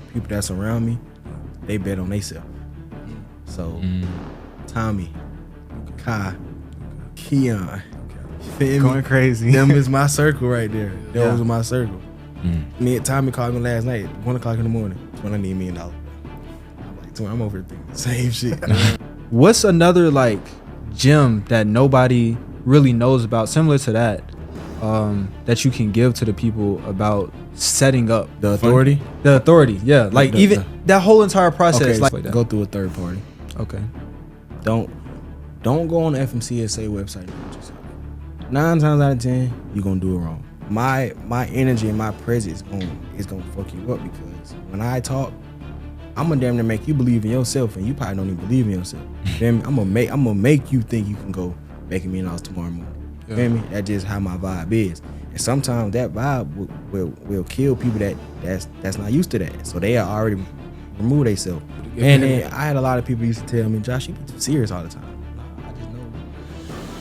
people that surround me, they bet on themselves. So Tommy, Kai, Keon, feel Going me? crazy. Them is my circle right there. Those are my circle. Me and Tommy called me last night, 1:00 in the morning. When I need $1 million. I'm like, I'm over thinking the same shit. What's another like gem that nobody really knows about, similar to that, that you can give to the people about setting up The authority? The authority, yeah. Like even that whole entire process. Okay, like that. go through a third party. Okay. Don't go on the FMCSA website and put yourself. 9 times out of 10, you're gonna do it wrong. My energy and my presence is gonna fuck you up, because when I talk, I'm gonna damn near make you believe in yourself, and you probably don't even believe in yourself. Feel me? I'm gonna make you think you can go make $1 million tomorrow morning. Yeah. Feel me? That's just how my vibe is. And sometimes that vibe will kill people that's not used to that. So they are already remove themselves. And then I had a lot of people used to tell me, Josh, you be too serious all the time. Nah, I just know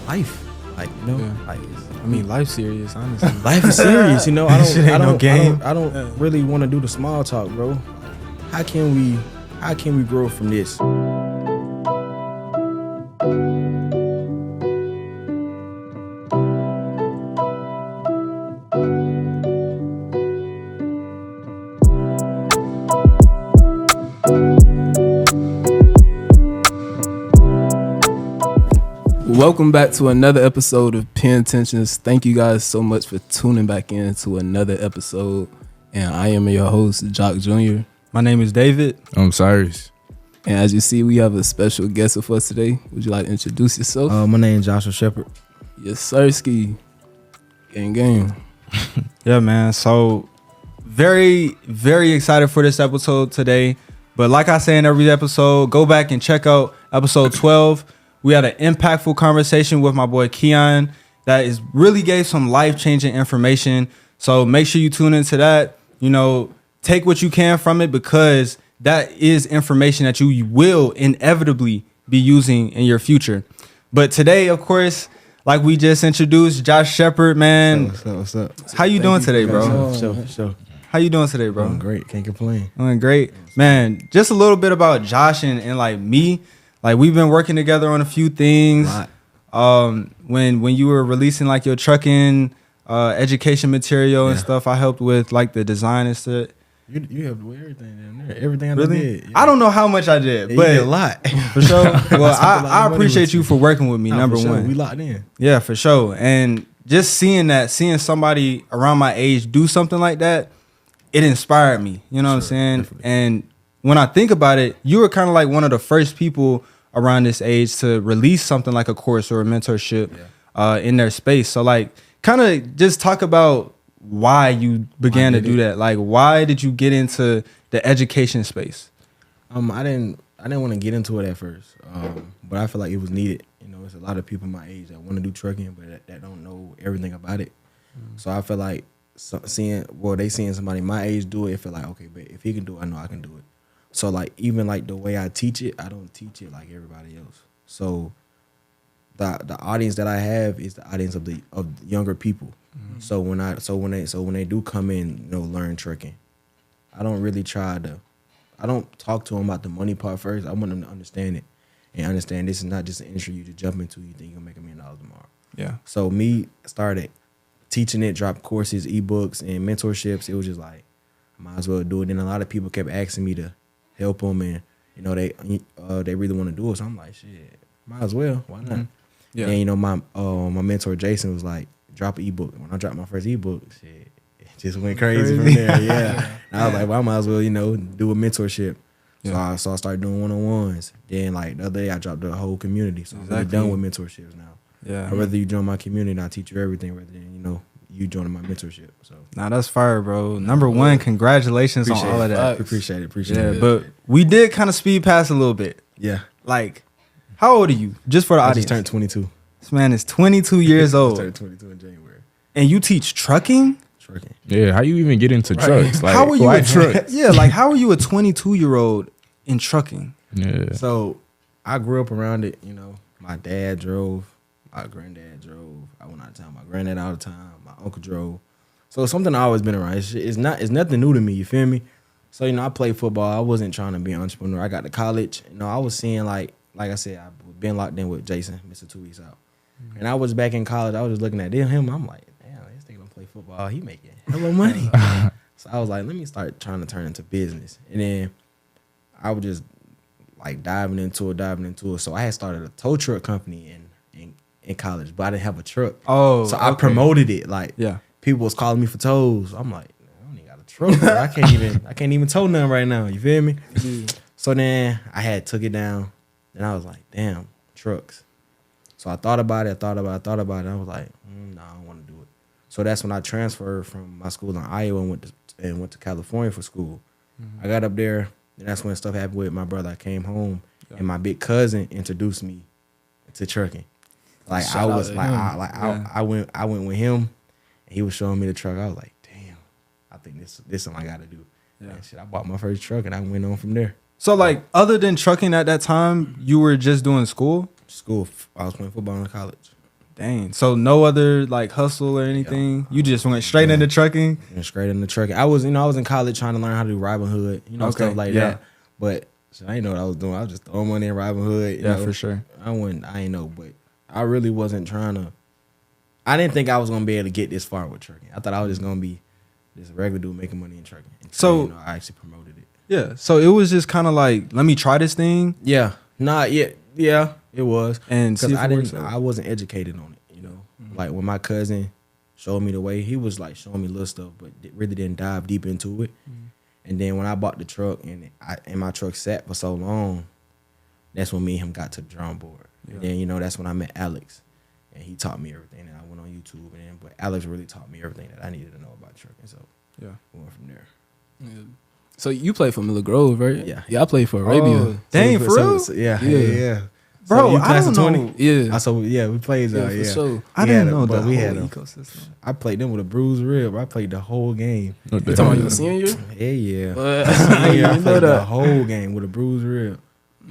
life. Like, you know, like I mean, life's serious, honestly. life is serious, you know. I don't game. really want to do the small talk, bro. How can we grow from this? Welcome back to another episode of Pen Tensions. Thank you guys so much for tuning back in to another episode. And I am your host, Jock Jr. My name is David. I'm Cyrus. And as you see, we have a special guest with us today. Would you like to introduce yourself? My name is Joshua Shepphard. Yes, Sirski. Gang. Yeah, man. So very, very excited for this episode today. But like I say in every episode, go back and check out episode 12. We had an impactful conversation with my boy Keon that is really gave some life-changing information. So make sure you tune into that. You know, take what you can from it, because that is information that you will inevitably be using in your future. But today, of course, like we just introduced, Josh Shepphard, man. What's up? How you doing today, bro? Sure. How you doing today, bro? I'm great. Can't complain. Doing great. Man, just a little bit about Josh and like me. Like, we've been working together on a few things. When you were releasing like your trucking education material and stuff, I helped with like the design and stuff. You helped with everything down there. Everything I Really? did. Yeah. I don't know how much I did, but you did a lot. for sure. Well, I money appreciate with you you. for working with me. Nah, Number for sure. one, We locked in. yeah, for sure. And just seeing somebody around my age do something like that, it inspired me. You know what I'm saying? Definitely. And when I think about it, you were kind of like one of the first people around this age to release something like a course or a mentorship in their space. So like, kind of just talk about why you began to do that. Like, why did you get into the education space? I didn't want to get into it at first, but I feel like it was needed. You know, there's a lot of people my age that want to do trucking, but that don't know everything about it. So I feel like seeing somebody my age do it, it feel like, okay, but if he can do it, I know I can do it. So like, even like the way I teach it, I don't teach it like everybody else. So the audience that I have is the audience of the younger people. Mm-hmm. So when they do come in, you know, learn trucking, I don't really I don't talk to them about the money part first. I want them to understand it and understand this is not just an industry you just jump into. You think you'll make $1 million tomorrow. Yeah. So me started teaching it, drop courses, ebooks, and mentorships. It was just like, I might as well do it. And a lot of people kept asking me to help them, and you know they really want to do it. So I'm like, shit, might as well. Why not? Yeah. And you know my mentor Jason was like, drop an ebook. When I dropped my first ebook, shit, it just went crazy from there. Yeah. And I was like, well, I might as well, you know, do a mentorship. Yeah. So I started doing one-on-ones. Then like the other day, I dropped the whole community. So I'm really done with mentorships now. Yeah. I'd rather you join my community and I teach you everything, rather than, you know, you joining my mentorship. So nah, that's fire, bro. Number one, congratulations on all of that. Appreciate it. But we did kind of speed past a little bit. Yeah. Like, how old are you? Just for the audience. I just turned 22. This man is 22 years old. I turned 22 in January. And you teach trucking? Trucking. Yeah, how you even get into trucks? Like, how are you why trucks? Yeah, like how are you a 22-year-old in trucking? Yeah. So I grew up around it, you know. My dad drove, my granddad drove. I went out of town. My granddad out of time. My uncle drove. So it's something I always been around. It's nothing new to me, you feel me? So, you know, I played football. I wasn't trying to be an entrepreneur. I got to college. You know, I was seeing like I said, I've been locked in with Jason, Mr. 2 Weeks Out. And I was back in college. I was just looking at him. I'm like, damn, this nigga don't play football. He making hella money. So I was like, let me start trying to turn into business. And then I was just like diving into it. So I had started a tow truck company in college, but I didn't have a truck. Oh, so I promoted it. Like, people was calling me for tows. I'm like, I don't even got a truck. Bro. I can't even tow nothing right now. You feel me? So then I had took it down, and I was like, damn, trucks. So I thought about it. I was like, no, I don't want to do it. So that's when I transferred from my school in Iowa and went to California for school. I got up there, and that's when stuff happened with my brother. I came home, and my big cousin introduced me to trucking. Like I went with him, and he was showing me the truck. I was like, damn, I think this is something I got to do. Yeah. And shit, I bought my first truck, and I went on from there. So like, other than trucking at that time, you were just doing school? School. I was playing football in college. Dang. So no other like hustle or anything? You just went straight into trucking? Went straight into trucking. I was in college trying to learn how to do Robinhood, stuff like that. But so I didn't know what I was doing. I was just throwing money in Robinhood. You know? For sure. I ain't know, but I really wasn't trying to. I didn't think I was gonna be able to get this far with trucking. I thought I was just gonna be this regular dude making money in trucking. So I actually promoted it. Yeah. So it was just kind of like, let me try this thing. Yeah. Yeah. It was. And because I wasn't educated on it. You know, like when my cousin showed me the way, he was like showing me little stuff, but really didn't dive deep into it. And then when I bought the truck and my truck sat for so long, that's when me and him got to the drawing board. And then, that's when I met Alex, and he taught me everything. And I went on YouTube, but Alex really taught me everything that I needed to know about trucking. So we went from there. Yeah. So you play for Miller Grove, right? Yeah. Yeah, I play for Arabia. Oh, dang, for real? Yeah. Bro, so you I don't know. 20? Yeah. We played that. For sure. I didn't know that. We Whole had ecosystem. I played them with a bruised rib. I played the whole game. You talking about your senior year? Yeah. I played the whole game with a bruised rib.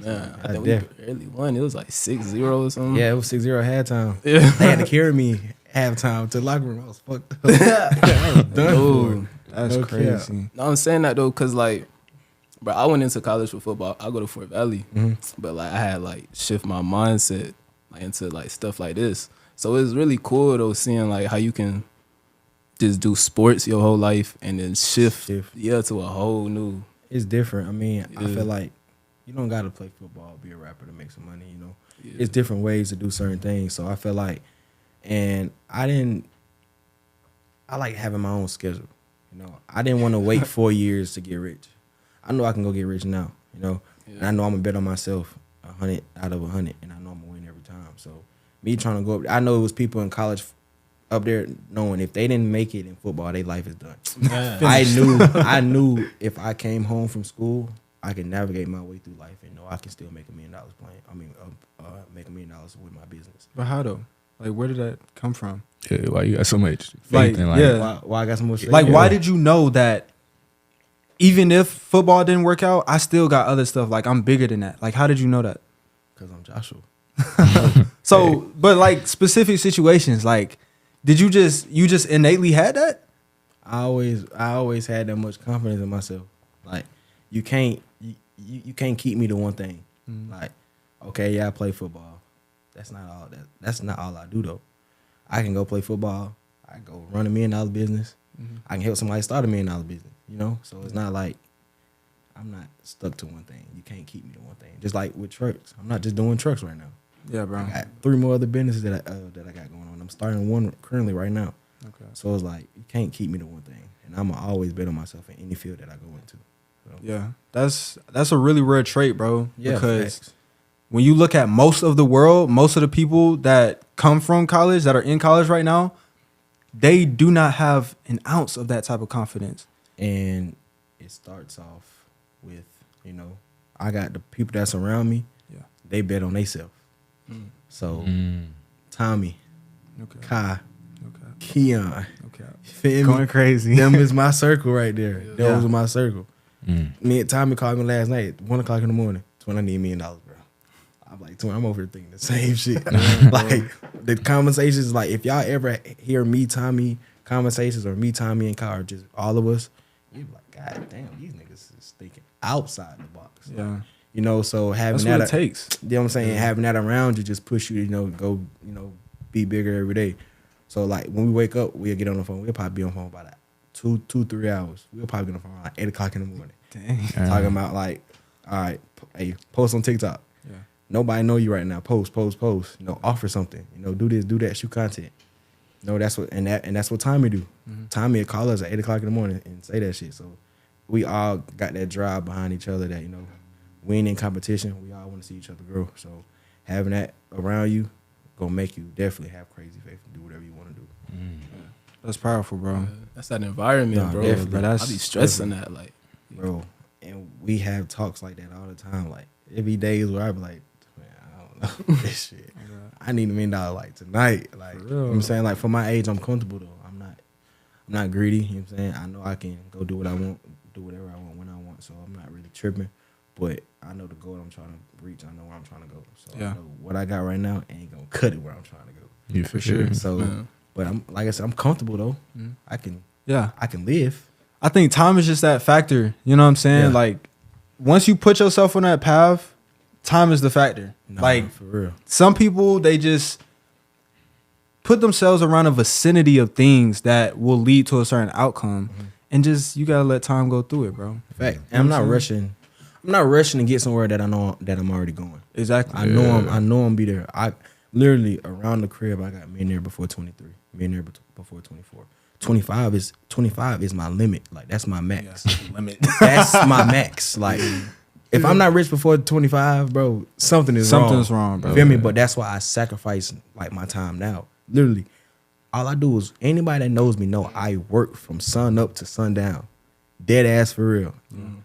Nah, I think we barely won. It was like 6-0 or something. Yeah, it was 6-0 halftime. Yeah. They had to carry me halftime to the locker room. I was fucked up. I was done for it. That's crazy. No, I'm saying that though, cause like, bro, I went into college for football. I go to Fort Valley, but like I had like shift my mindset like into like stuff like this. So it's really cool though seeing like how you can just do sports your whole life and then shift. To a whole new. It's different. I mean, I feel like you don't gotta play football, be a rapper to make some money. It's different ways to do certain things. So I feel like, and I like having my own schedule. I didn't want to wait 4 years to get rich. I know I can go get rich now. And I know I'm gonna bet on myself 100 out of 100, and I know I'm gonna win every time. So me trying to go up, I know it was people in college up there knowing if they didn't make it in football, their life is done. I knew if I came home from school, I can navigate my way through life and know I can still make $1 million playing. Make $1 million with my business. But how though? Like, where did that come from? Yeah, why you got so much faith like, in like, yeah. Why I got so much faith? Like, why did you know that even if football didn't work out, I still got other stuff. Like, I'm bigger than that. Like, how did you know that? Because I'm Joshua. So, but like specific situations, like, did you just innately had that? I always had that much confidence in myself. Like, you can't keep me to one thing. Like, okay, yeah, I play football. That's not all I do though. I can go play football. I go run $1 million business. I can help somebody start $1 million business. So it's not like I'm not stuck to one thing. You can't keep me to one thing. Just like with trucks, I'm not just doing trucks right now. Yeah, bro. I got 3 more other businesses that I got going on. I'm starting one currently right now. Okay. So it's like you can't keep me to one thing, and I'm gonna always bet on myself in any field that I go into. So. Yeah, that's a really rare trait, bro. Yeah, because facts. When you look at most of the world, most of the people that come from college, that are in college right now, they do not have an ounce of that type of confidence. And it starts off with, I got the people that surround me. Yeah, they bet on themselves. So Tommy, Kai, Keon, feel me? Going crazy. Them is my circle right there. Yeah. Those are my circle. Me and Tommy called me last night at 1 o'clock in the morning. I need $1 million, bro. I'm like, I'm over here thinking the same shit. Like the conversations, like if y'all ever hear me, Tommy conversations, or me, Tommy, and Kai, or just all of us, you be like, God damn, these niggas is thinking outside the box. Yeah. You know, so having That's what that it takes. You know what I'm saying? Having that around you just push you, go, be bigger every day. So like when we wake up, we'll get on the phone. We'll probably be on the phone about like 3 hours. We'll probably get on the phone like 8 o'clock in the morning. Dang. Talking about like, all right, hey, post on TikTok. Yeah. Nobody know you right now. Post. Offer something. Do this, do that, shoot content. That's what that's what Tommy do. Tommy will call us at 8 o'clock in the morning and say that shit. So we all got that drive behind each other that, we ain't in competition. We all want to see each other grow. So having that around you gonna make you definitely have crazy faith and do whatever you want to do. That's powerful, bro. That's that environment, No, bro. definitely. But I be stressing that, like, Bro, and we have talks like that all the time. Like, it be days where I be like, man, I don't know this shit. I need $1 million like tonight. Like, you know what I'm saying? Like, for my age, I'm comfortable though. I'm not greedy. You know what I'm saying? I know I can go do what I want, do whatever I want when I want. So I'm not really tripping. But I know the goal I'm trying to reach. I know where I'm trying to go. So I know what I got right now ain't gonna cut it where I'm trying to go. Yeah, for sure. So, but I'm like I said, I'm comfortable though. I can live. I think time is just that factor. You know what I'm saying? Yeah. Like, once you put yourself on that path, time is the factor. Nah, like, for real. some people, they just put themselves around a vicinity of things that will lead to a certain outcome, and just you gotta let time go through it, bro. Fact. And I'm not rushing. I'm not rushing to get somewhere that I know that I'm already going. Exactly. I know I'm be there. I literally around the crib. I got millionaire before 23, millionaire before 24. 25 is my limit. Like, that's my max. Limit. That's my max. Like, if I'm not rich before 25, bro, something's wrong, bro. Feel me? But that's why I sacrifice like my time now. Literally, all I do is, anybody that knows me know I work from sun up to sundown. Dead ass for real.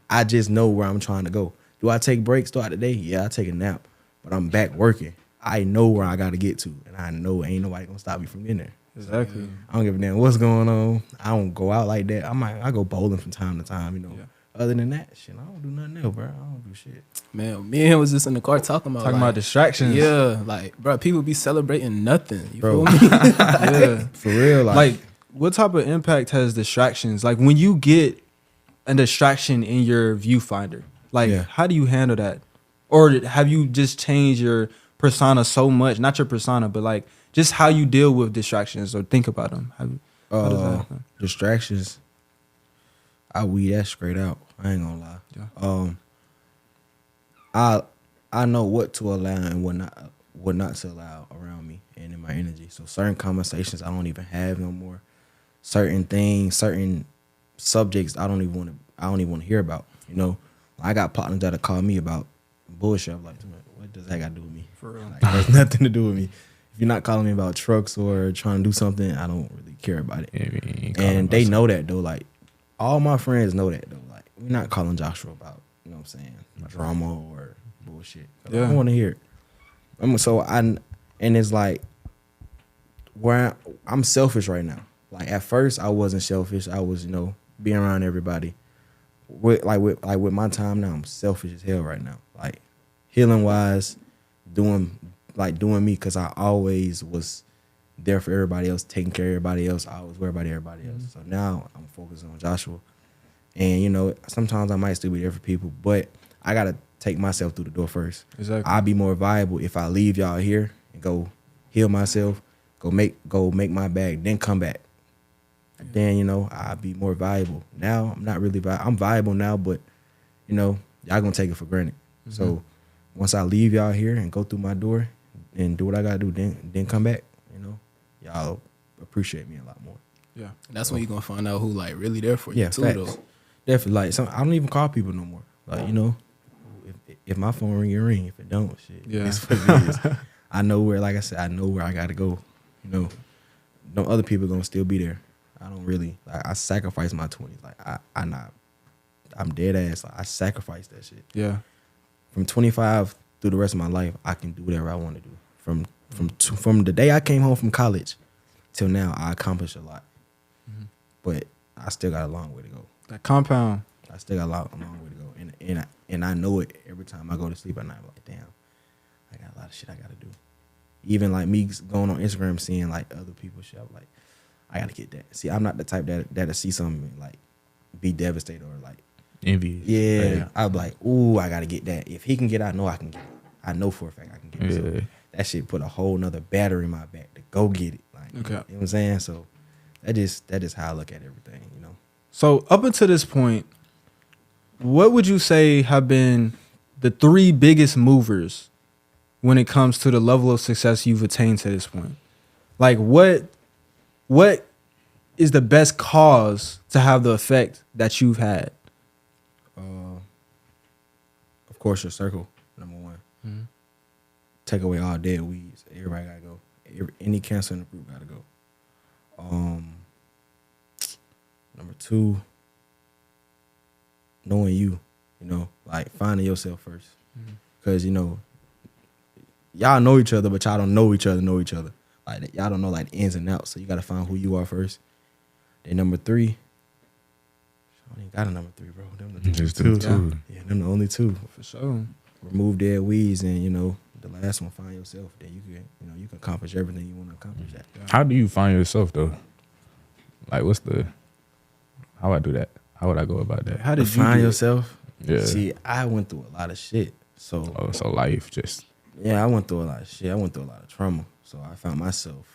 I just know where I'm trying to go. Do I take breaks throughout the day? Yeah, I take a nap. But I'm back working. I know where I got to get to. And I know ain't nobody going to stop me from getting there. Exactly. I don't give a damn what's going on. I don't go out like that. I go bowling from time to time, Other than that, shit, I don't do nothing else, bro. I don't do shit. man, me and him was just in the car talking about distractions. Yeah, like, bro, people be celebrating nothing. You Bro. feel me? Yeah. For real. Like, what type of impact has distractions? Like, when you get a distraction in your viewfinder, like, how do you handle that? Or have you just changed your persona so much? Not your persona, but like just how you deal with distractions or think about them. How does that happen? Distractions, I weed that straight out. I ain't gonna lie. Yeah. I know what to allow and what not to allow around me and in my energy. So certain conversations I don't even have no more. Certain things, certain subjects I don't even want to hear about. I got partners that'll call me about bullshit. I'm like, what does that got to do with me? For real. Like, it has nothing to do with me. If you're not calling me about trucks or trying to do something, I don't really care about it. Yeah, and they know that though. Like, all my friends know that though. Like, we're not calling Joshua about, what I'm saying, drama or bullshit. I don't want to hear it. And it's like, where I'm selfish right now. Like, at first I wasn't selfish. I was, being around everybody. With my time now, I'm selfish as hell right now. Like, healing wise, doing me, because I always was there for everybody else, taking care of everybody else. I always worry about everybody else. So now I'm focused on Joshua. And, sometimes I might still be there for people, but I got to take myself through the door first. Exactly. I'll be more viable if I leave y'all here and go heal myself, go make my bag, then come back. Then, I'll be more valuable. Now, I'm not really viable. I'm viable now, but, y'all going to take it for granted. Mm-hmm. So once I leave y'all here and go through my door and do what I got to do, then come back, y'all appreciate me a lot more. Yeah. And that's when you're going to find out who, like, really there for you, too, facts. though. Definitely. Like, I don't even call people no more. Like, if my phone ring, it ring. If it don't, shit, it's what it is. I know where, like I said, I know where I got to go. No other people going to still be there. I don't really, I sacrifice my 20s. Like, I'm dead ass. Like, I sacrifice that shit. Yeah. From 25 through the rest of my life, I can do whatever I want to do. From the day I came home from college till now, I accomplished a lot. Mm-hmm. But I still got a long way to go. That compound. I still got a long way to go. And I know it every time I go to sleep at night. I'm like, damn, I got a lot of shit I got to do. Even like me going on Instagram, seeing like other people's shit, I'm like, I gotta get that. See, I'm not the type that'll see something like be devastated or like Envy. yeah. I'd be like, ooh, I gotta get that. If he can get it, I know I can get it. I know for a fact I can get it. So that shit put a whole nother battery in my back to go get it. Like you know what I'm saying? So that is how I look at everything, you know. So up until this point, what would you say have been the 3 biggest movers when it comes to the level of success you've attained to this point? Like what is the best cause to have the effect that you've had? Of course, your circle, number one. Take away all dead weeds. Everybody gotta go. Any cancer in the group gotta go. Number 2, knowing you know, like finding yourself first. Because, you know, y'all know each other, but y'all don't know each other. Like y'all don't know like the ins and outs. So you gotta find who you are first. Then number 3, I ain't got a number 3, bro. Them the Just two. two. Yeah, them the only 2. For sure. Remove dead weeds, and you know the last one, find yourself. Then you can accomplish everything you want to accomplish. That. How do you find yourself though? Like, how I do that? How would I go about that? How did you find do it? yourself? Yeah. See, I went through a lot of shit. So So life just. yeah, I went through a lot of shit. I went through a lot of trauma. So I found myself.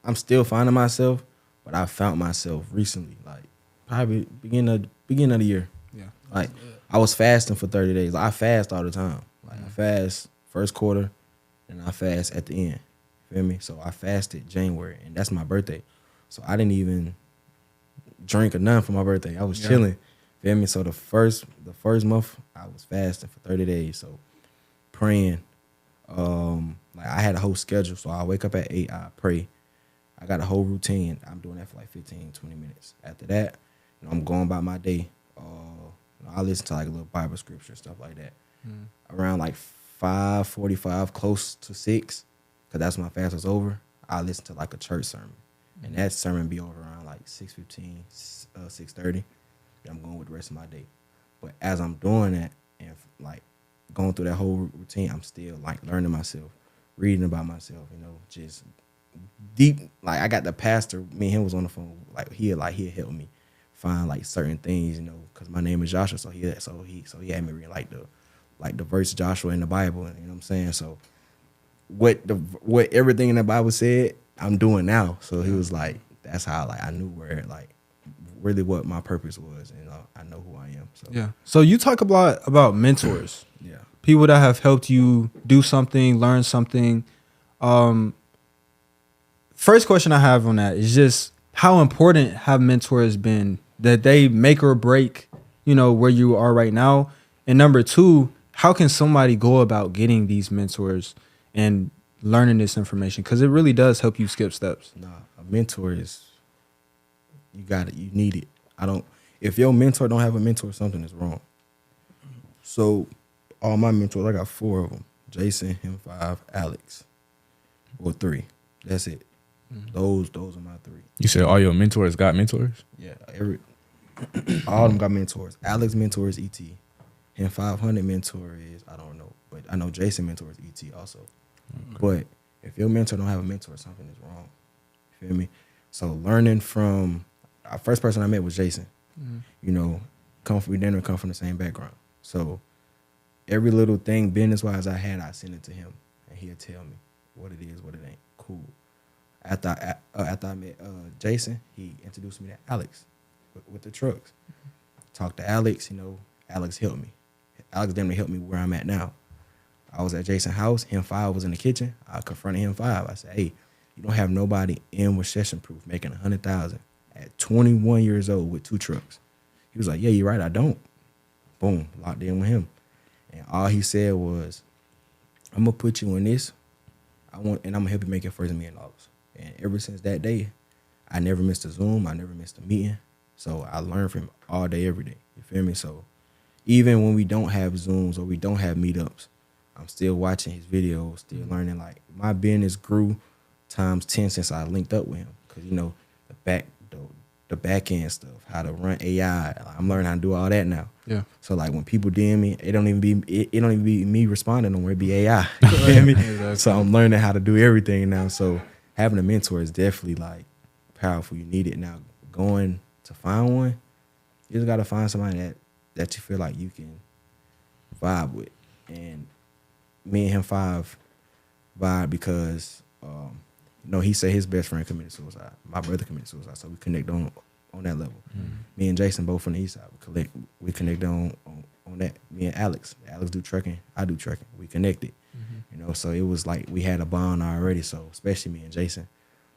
I'm still finding myself, but I found myself recently, like probably beginning of the year. Yeah. Like I was fasting for 30 days. I fast all the time. Like I fast first quarter, and I fast at the end. Feel me? So I fasted January, and that's my birthday. So I didn't even drink or nothing for my birthday. I was chilling. Feel me? So the first month I was fasting for 30 days. So praying. Like I had a whole schedule. So I wake up at 8, I pray. I got a whole routine. I'm doing that for like 15, 20 minutes. After that, you know, I'm going about my day. I listen to like a little Bible scripture, stuff like that. Around like 5:45, close to 6, because that's when my fast was over. I listen to like a church sermon, and that sermon be over around like 6:15, 6:30. I'm going with the rest of my day. But as I'm doing that and like going through that whole routine, I'm still like learning myself, reading about myself. You know, just deep. Like I got the pastor. Me and him was on the phone. Like he'll help me find like certain things. You know, because my name is Joshua, so he had me read like the verse Joshua in the Bible. You know what I'm saying? So what everything in the Bible said, I'm doing now. So he was like, that's how like I knew where like really what my purpose was, and I know who I am. So Yeah. So you talk a lot about mentors. yeah. People that have helped you do something, learn something. First question I have on that is just how important have mentors been, that they make or break, you know, where you are right now? And number 2, how can somebody go about getting these mentors and learning this information? Because it really does help you skip steps. Nah, a mentor is, you got it. You need it. If your mentor don't have a mentor, something is wrong. So all my mentors, I got 4 of them. Jason, him 5, Alex, or 3. That's it. Those are my 3. You said all your mentors got mentors? Yeah, all of them got mentors. Alex mentor is ET. Him 500 mentor is, I don't know, but I know Jason mentor is ET also. But if your mentor don't have a mentor, something is wrong. You feel me? So learning from, our first person I met was Jason. You know, we didn't come from the same background. So every little thing business-wise I had, I send it to him, and he'll tell me what it is, what it ain't. Cool. After I met Jason, he introduced me to Alex with the trucks. Talked to Alex, you know, Alex helped me. Alex definitely helped me where I'm at now. I was at Jason's house. Him 5 was in the kitchen. I confronted him 5. I said, hey, you don't have nobody in recession proof making $100,000 at 21 years old with 2 trucks. He was like, yeah, you're right, I don't. Boom, locked in with him. And all he said was, I'm gonna put you in this. And I'm gonna help you make your first $1 million. And ever since that day, I never missed a Zoom. I never missed a meeting. So I learned from him all day, every day. You feel me? So even when we don't have Zooms or we don't have meetups, I'm still watching his videos, still learning. Like my business grew times 10 since I linked up with him. Cause you know the back end stuff, how to run AI. I'm learning how to do all that now. Yeah. So like when people DM me, it don't even be me responding no more. It be AI. You feel me? Exactly. So I'm learning how to do everything now. So having a mentor is definitely like powerful. You need it now. Going to find one, You just gotta find somebody that you feel like you can vibe with. And me and him vibe because he said his best friend committed suicide. My brother committed suicide, so we connect on that level. Me and Jason both from the east side. We connect on that. Me and Alex do trucking. I do trucking. We connected. So it was like we had a bond already. So especially me and Jason.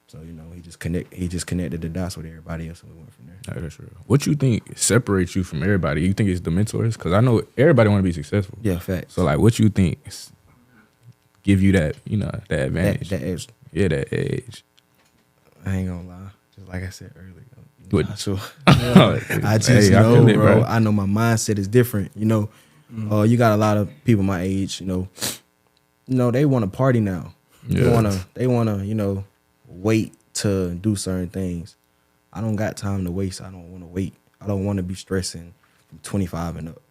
So he just connected the dots with everybody else, and we went from there. Yeah, that's real. What you think separates you from everybody? You think it's the mentors? Because I know everybody want to be successful. Yeah, facts. So like, what you think give you that that advantage? That edge. Yeah, that edge. I ain't gonna lie. Just like I said earlier. What? Not sure. I I just know, feel it, bro. I know my mindset is different. You got a lot of people my age. They want to party now. Yeah. They wanna wait to do certain things. I don't got time to waste. I don't want to wait. I don't want to be stressing from 25 and up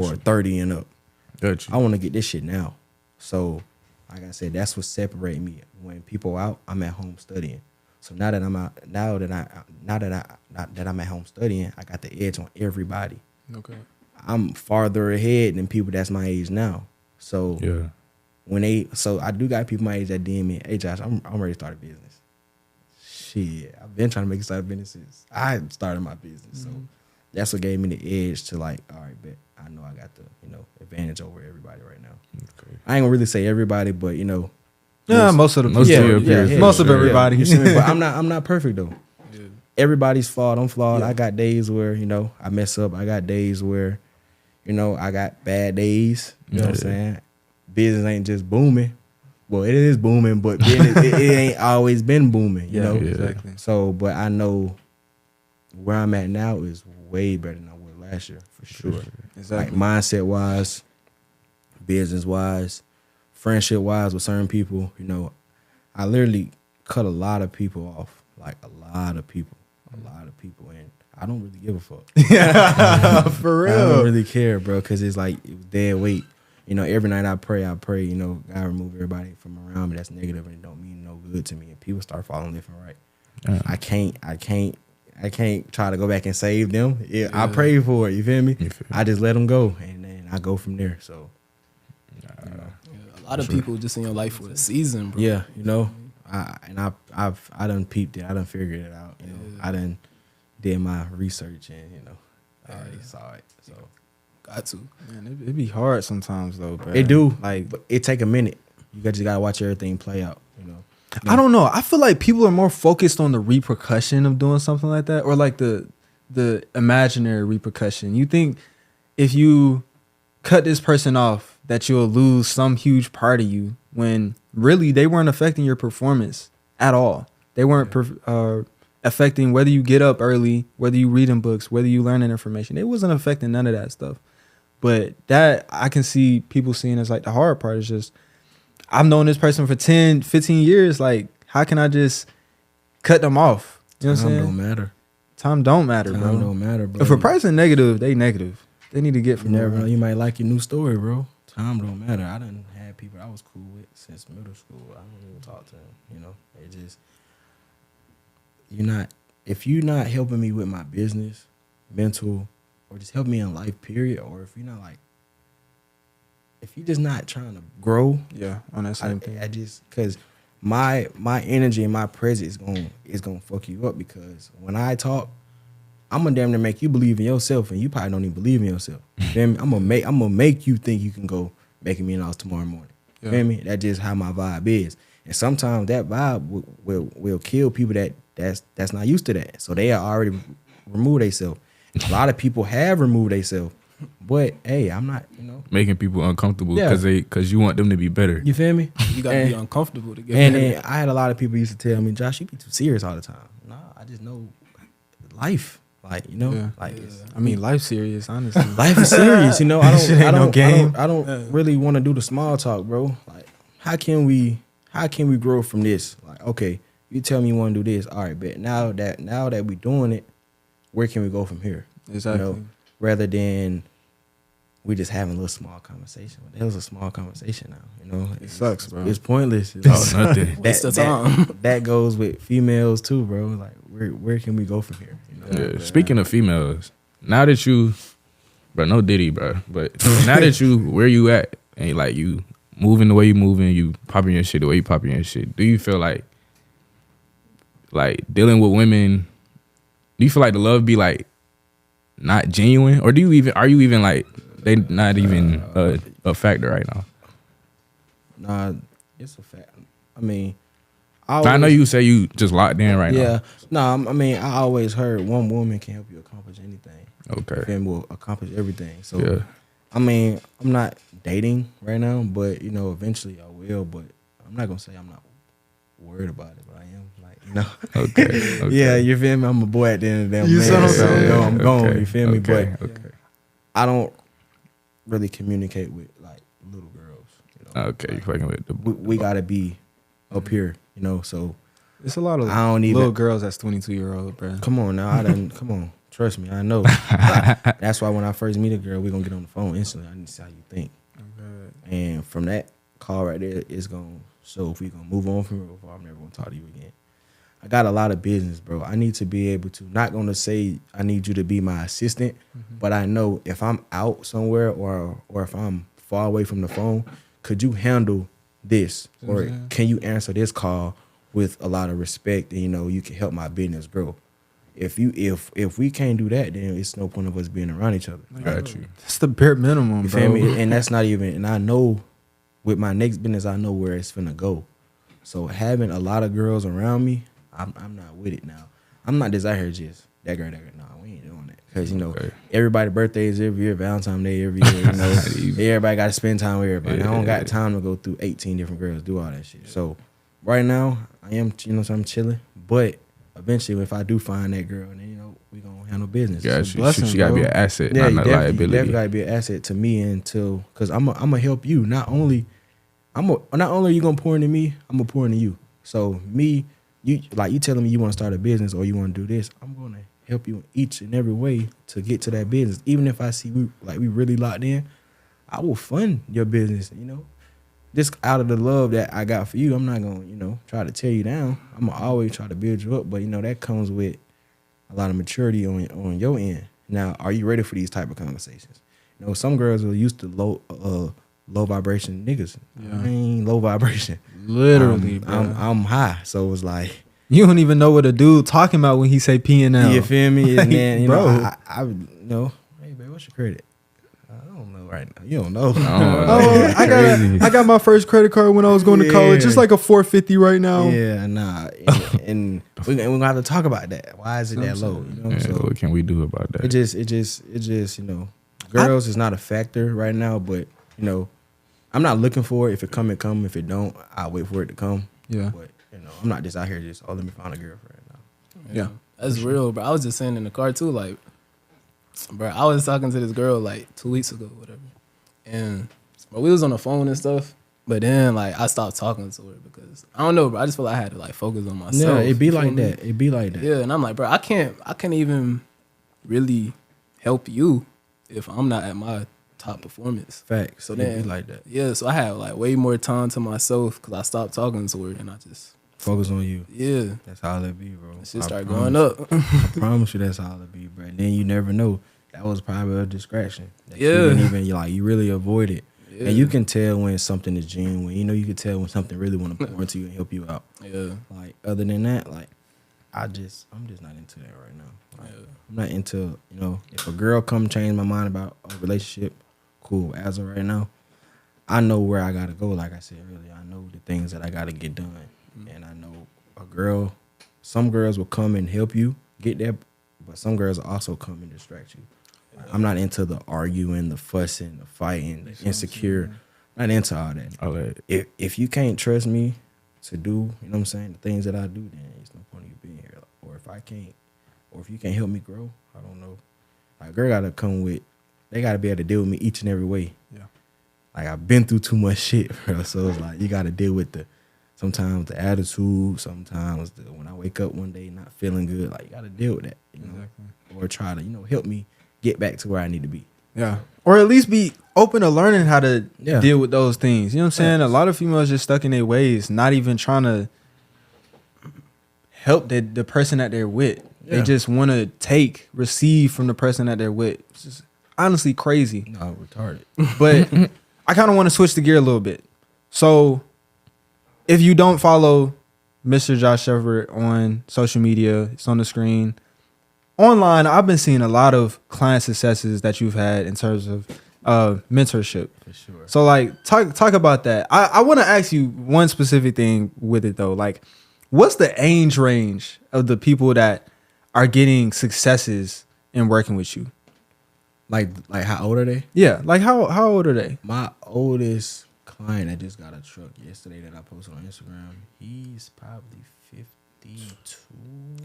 or 30 and up. Gotcha. I want to get this shit now. So, like I said, that's what separates me. When people out, I'm at home studying. So now that I'm out, now that I'm at home studying, I got the edge on everybody. Okay. I'm farther ahead than people that's my age now. So Yeah. So I do got people my age that DM me, hey Josh, I'm ready to start a business. Shit, I've been trying to make a start a business since I started my business. So that's what gave me the edge to like, all right, bet I know I got the advantage over everybody right now. Okay. I ain't gonna really say everybody, but most of the Most of your peers. most of everybody. You see me? But I'm not perfect though. Yeah. Everybody's flawed. I'm flawed. Yeah. I got days where I mess up. I got days where I got bad days. You know what I'm saying? Business ain't just booming. Well, it is booming, but business, it ain't always been booming. You know. Yeah. Exactly. So, but I know where I'm at now is way better than I was last year for sure. Exactly. Like mindset wise, business wise, friendship wise with certain people. I literally cut a lot of people off. Like a lot of people, and I don't really give a fuck. For real. I don't really care, bro, because it's like it was dead weight. Every night I pray, God remove everybody from around me that's negative and it don't mean no good to me. And people start falling left and right. I can't try to go back and save them. Yeah, I pray for it. You feel me? I just let them go, and then I go from there. So, A lot of people just in your life for a season, bro. yeah, I done peeped it. I done figured it out. I done did my research, and I already saw it. So. Got to. Man, it be hard sometimes though, bro. It do. Like, but it take a minute. You just gotta watch everything play out. I don't know. I feel like people are more focused on the repercussion of doing something like that, or like the imaginary repercussion. You think if you cut this person off, that you'll lose some huge part of you, when really they weren't affecting your performance at all. They weren't affecting whether you get up early, whether you reading books, whether you learning information. It wasn't affecting none of that stuff. But that I can see people seeing as like the hard part is just, I've known this person for 10, 15 years. Like, how can I just cut them off? You know what I'm saying? Time don't matter. Time don't matter, bro. Time don't matter, bro. If a person negative, they negative. They need to get from never there. know. You might like your new story, bro. Time don't matter. I done had people I was cool with since middle school. I don't even talk to them. It just if you're not helping me with my business, mental, or just help me in life, period, or if you're just not trying to grow, Yeah, on that same thing. I just, because my energy and my presence is gonna fuck you up, because when I talk, I'm gonna damn near make you believe in yourself, and you probably don't even believe in yourself. Feel me? I'm gonna make you think you can go make $1 million tomorrow morning. Yeah. Feel me? That's just how my vibe is, and sometimes that vibe will kill people that's not used to that, so they are already removed themselves. A lot of people have removed themselves, but hey, I'm not, Making people uncomfortable Yeah. because you want them to be better. you feel me? You gotta be uncomfortable to get And better. then I had a lot of people used to tell me, Josh, you be too serious all the time. Nah, I just know life, like Yeah. like it's, I mean, life's serious, honestly. life is serious. I don't, Shit ain't I no don't, game. I don't really want to do the small talk, bro. Like, how can we grow from this? Like, okay, you tell me you want to do this, all right, but now that we doing it, where can we go from here? Exactly. Rather than we just having a little small conversation. What the hell's a small conversation now? It sucks, bro. It's pointless. Oh, nothing. Waste of time. That goes with females too, bro. Like, where can we go from here? Yeah. Speaking of females, now that you, bro, no Diddy, bro, but now that you where you at and like you moving the way you moving, you popping your shit the way you popping your shit, do you feel like dealing with women, do you feel like the love be like not genuine, or are you even like they not even a factor right now? Nah, it's a fact. I mean, I know you say you just locked in right now. Yeah. No, I mean, I always heard one woman can help you accomplish anything. Okay. And will accomplish everything. So, Yeah. I mean, I'm not dating right now, but, you know, eventually I will. But I'm not going to say I'm not worried about it, but I am. Like, you know. Okay. Yeah, you feel me? I'm a boy at the end of the day. You Man, so sound- I'm gone. You feel me? Okay. But Okay. I don't really communicate with, like, little girls. You know? Okay. You fucking with the We got to be up here, you know, so. It's a lot of I don't even- little girls that's 22-year-old, bro. Come on now, come on. Trust me, I know. That's why when I first meet a girl, we're gonna get on the phone instantly. I need to see how you think. Okay. And from that call right there, it's gonna show if we gonna move on from her or I'm never gonna talk to you again. I got a lot of business, bro. I need to be able to, not gonna say I need you to be my assistant, but I know if I'm out somewhere or if I'm far away from the phone, could you handle this? Or can you answer this call with a lot of respect, and you know you can help my business grow. If we can't do that, then it's no point of us being around each other. Got you. That's the bare minimum, You bro. feel me? And that's not even. And I know with my next business, I know where it's finna go. So having a lot of girls around me, I'm not with it now. I'm not just out here just that girl. No, we ain't doing that. Because you know everybody's birthday is every year, Valentine's Day every year. You know, everybody got to spend time with everybody. I don't got time to go through 18 different girls, do all that shit. So right now, I am, you know, so I'm chilling. But eventually, if I do find that girl, then you know we gonna handle business. Yeah, It's a she gotta be an asset, not a you liability. definitely gotta be an asset to me until, cause I'm gonna help you. Not only are you gonna pour into me, I'm gonna pour into you. So me, you telling me you want to start a business or you want to do this, I'm gonna help you in each and every way to get to that business. Even if I see we really locked in, I will fund your business. You know. Just out of the love that I got for you, I'm not gonna, you know, try to tear you down. I'm gonna always try to build you up, but you know that comes with a lot of maturity on your end. Now, are you ready for these type of conversations? You know, some girls are used to low vibration niggas. Yeah. I ain't low vibration. Literally, bro. I'm high, so it's like You don't even know what a dude talking about when he say P and L. you feel me? Like, And then you bro. know, I you know, hey babe, what's your credit? I don't know right now. You don't know. Oh, I got my first credit card when I was going to college. Just like a 450 right now. Yeah, nah. And we're gonna have to talk about that. Why is it that low? You know, Yeah, so what can we do about that? it just, you know, girls is not a factor right now, but you know, I'm not looking for it. If it come, it come. If it don't, I'll wait for it to come. Yeah. But you know, I'm not just out here just, let me find a girlfriend now. Yeah. That's real, bro. I was just saying in the car too, like, bro, I was talking to this girl like 2 weeks ago, whatever. And bro, we was on the phone and stuff. But then like I stopped talking to her because I don't know, bro. I just feel like I had to like focus on myself. Yeah, it be you feel like me? that. It be like that. Yeah, and I'm like, bro, I can't even really help you if I'm not at my top performance. Facts. So It then, be like that. Yeah, so I had like way more time to myself because I stopped talking to her and I just, Focus on you. yeah, That's how it be, bro. shit I started promise. going up. I promise you, that's how it be, bro. And then you never know. That was probably a distraction. That you Yeah. didn't even you really avoid it. Yeah. And you can tell when something is genuine. You know, you can tell when something really want to pour into you and help you out. Yeah, Like other than that, like I'm just not into that right now. Like, Yeah. I'm not into, you know, if a girl come change my mind about a relationship, cool. As of right now, I know where I gotta go. Like I said earlier, I know the things that I gotta get done, and I know some girls will come and help you get there, but some girls will also come and distract you. I'm not into the arguing, the fussing, the fighting, the insecure. Not into all that. All that. If you can't trust me to do, you know what I'm saying, the things that I do, then it's no point in you being here. Or if you can't help me grow, I don't know. Like a girl gotta they gotta be able to deal with me each and every way. Yeah. Like I've been through too much shit, bro. So it's like you gotta deal with sometimes the attitude, sometimes when I wake up one day not feeling good, like you gotta deal with that, you know. Exactly. Or try to, you know, help me get back to where I need to be. Yeah. Or at least be open to learning how to Yeah. deal with those things. You know what I'm saying? A lot of females just stuck in their ways, not even trying to help the person that they're with. They just want to receive from the person that they're with. It's just honestly crazy. No, retarded. But I kind of want to switch the gear a little bit. So if you don't follow Mr. Josh Shepphard on social media, it's on the screen. Online, I've been seeing a lot of client successes that you've had in terms of mentorship. For sure. So like talk about that. I want to ask you one specific thing with it though. Like, what's the age range of the people that are getting successes in working with you? Like how old are they? Yeah, like how old are they? My oldest client that just got a truck yesterday that I posted on Instagram, he's probably 52.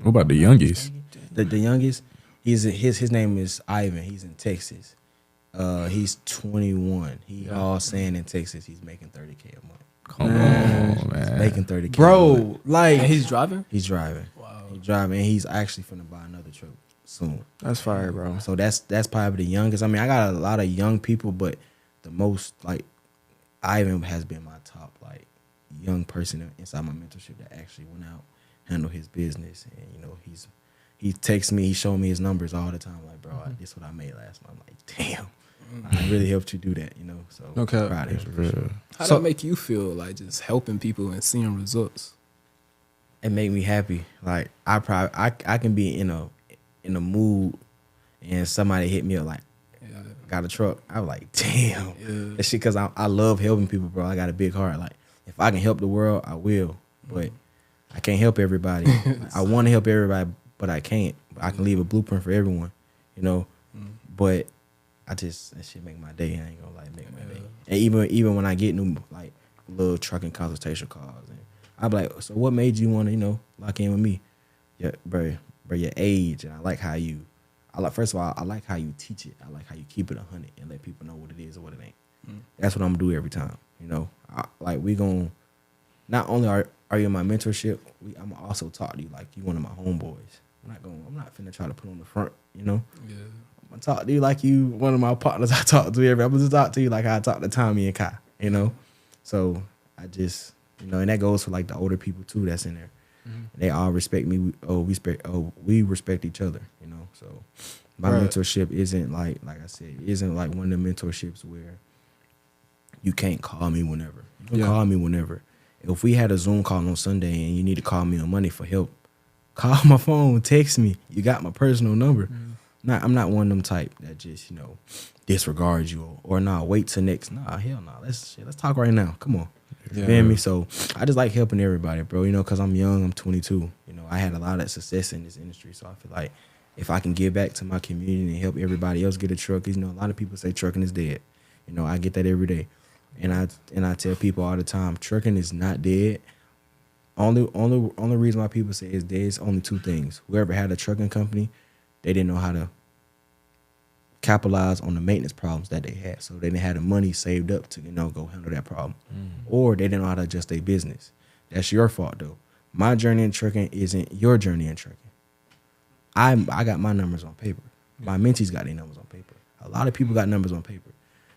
What about the youngest? The youngest, his name is Ivan. He's in Texas. He's 21. He all saying in Texas he's making $30K a month. Come on, man. He's making $30K, Bro, like And he's driving? He's driving. Wow. He's driving, and he's actually finna buy another truck soon. that's fire, bro. So that's probably the youngest. I mean, I got a lot of young people, but the most like Ivan has been my top like young person inside my mentorship that actually went out, handled his business, and you know he texts me, he showed me his numbers all the time. Like, bro, this is what I made last month. I'm like, damn, I really helped you do that, you know. So Okay. proud of him for sure. How does that make you feel, like just helping people and seeing results? It make me happy. Like I can be in a mood and somebody hit me up like, got a truck. I was like, damn. That shit, because I love helping people, bro. I got a big heart. Like, if I can help the world, I will. But I can't help everybody. I want to help everybody, but I can't. But I can leave a blueprint for everyone, you know. But that shit make my day. I ain't gonna lie, make my day. And even when I get new like little trucking consultation calls, and I be like, so what made you want to lock in with me? Yeah, bro, your age, and I like how you. First of all, I like how you teach it. I like how you keep it 100 and let people know what it is or what it ain't. That's what I'm gonna do every time. You know, we gonna not only are you in my mentorship, I'm gonna also talk to you like you one of my homeboys. I'm not finna try to put on the front. You know, I'm gonna talk to you like you one of my partners. I talk to I'm gonna talk to you like I talk to Tommy and Kai. You know, so I just and that goes for like the older people too that's in there. They all respect me. We respect each other. You know, so my mentorship isn't like I said, isn't like one of the mentorships where you can't call me whenever. You can call me whenever. If we had a Zoom call on Sunday and you need to call me on Monday for help, call my phone, text me. You got my personal number. I'm not one of them type that just disregards you or wait till next. Nah, hell no. Let's talk right now. Come on. You feel me? So I just like helping everybody, bro. Because I'm young, I'm 22. I had a lot of success in this industry, so I feel like if I can give back to my community and help everybody else get a truck, because a lot of people say trucking is dead. I get that every day, and I tell people all the time, trucking is not dead. Only reason why people say it's dead is only two things. Whoever had a trucking company, they didn't know how to capitalize on the maintenance problems that they had. So they didn't have the money saved up to, go handle that problem. Or they didn't know how to adjust their business. That's your fault though. My journey in trucking isn't your journey in trucking. I got my numbers on paper. My mentees got their numbers on paper. A lot of people got numbers on paper.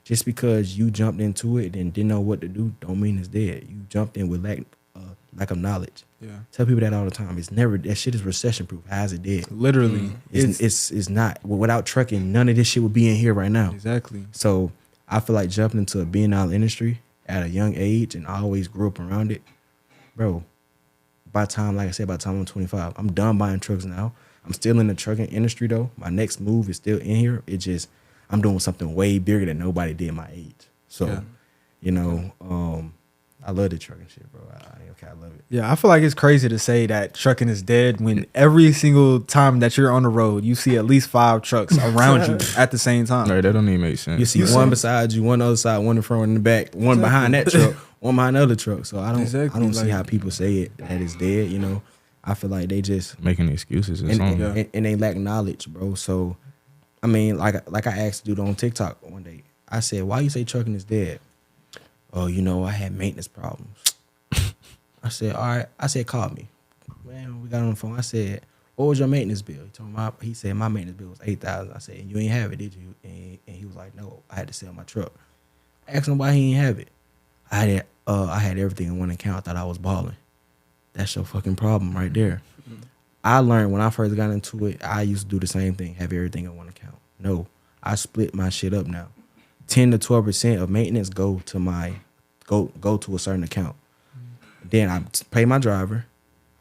Just because you jumped into it and didn't know what to do don't mean it's dead. You jumped in with lack of knowledge. Yeah. Tell people that all the time. That shit is recession proof. How is it dead? Literally. It's not. Without trucking, none of this shit would be in here right now. Exactly. So I feel like jumping into a B&I industry at a young age, and I always grew up around it. Bro, by the time I'm 25, I'm done buying trucks now. I'm still in the trucking industry though. My next move is still in here. It just, I'm doing something way bigger than nobody did my age. So, I love the trucking shit, bro. I love it. Yeah, I feel like it's crazy to say that trucking is dead when every single time that you're on the road, you see at least 5 trucks around you at the same time. Right, that don't even make sense. You see one beside you, one other side, one in front, one in the back, one behind that truck, one behind the other truck. So I don't see how people say it that it's dead. I feel like they just making excuses and they lack knowledge, bro. So I mean, like I asked dude on TikTok one day, I said, "Why you say trucking is dead?" "Oh, I had maintenance problems." I said, "All right." I said, "Call me." Man, we got on the phone. I said, "What was your maintenance bill?" He said, "My maintenance bill was $8,000. I said, "You ain't have it, did you?" And he was like, "No, I had to sell my truck." I asked him why he ain't have it. I had everything in one account. I thought I was balling. That's your fucking problem right there. I learned when I first got into it, I used to do the same thing, have everything in one account. No, I split my shit up now. 10 to 12% of maintenance go to a certain account. Then I pay my driver.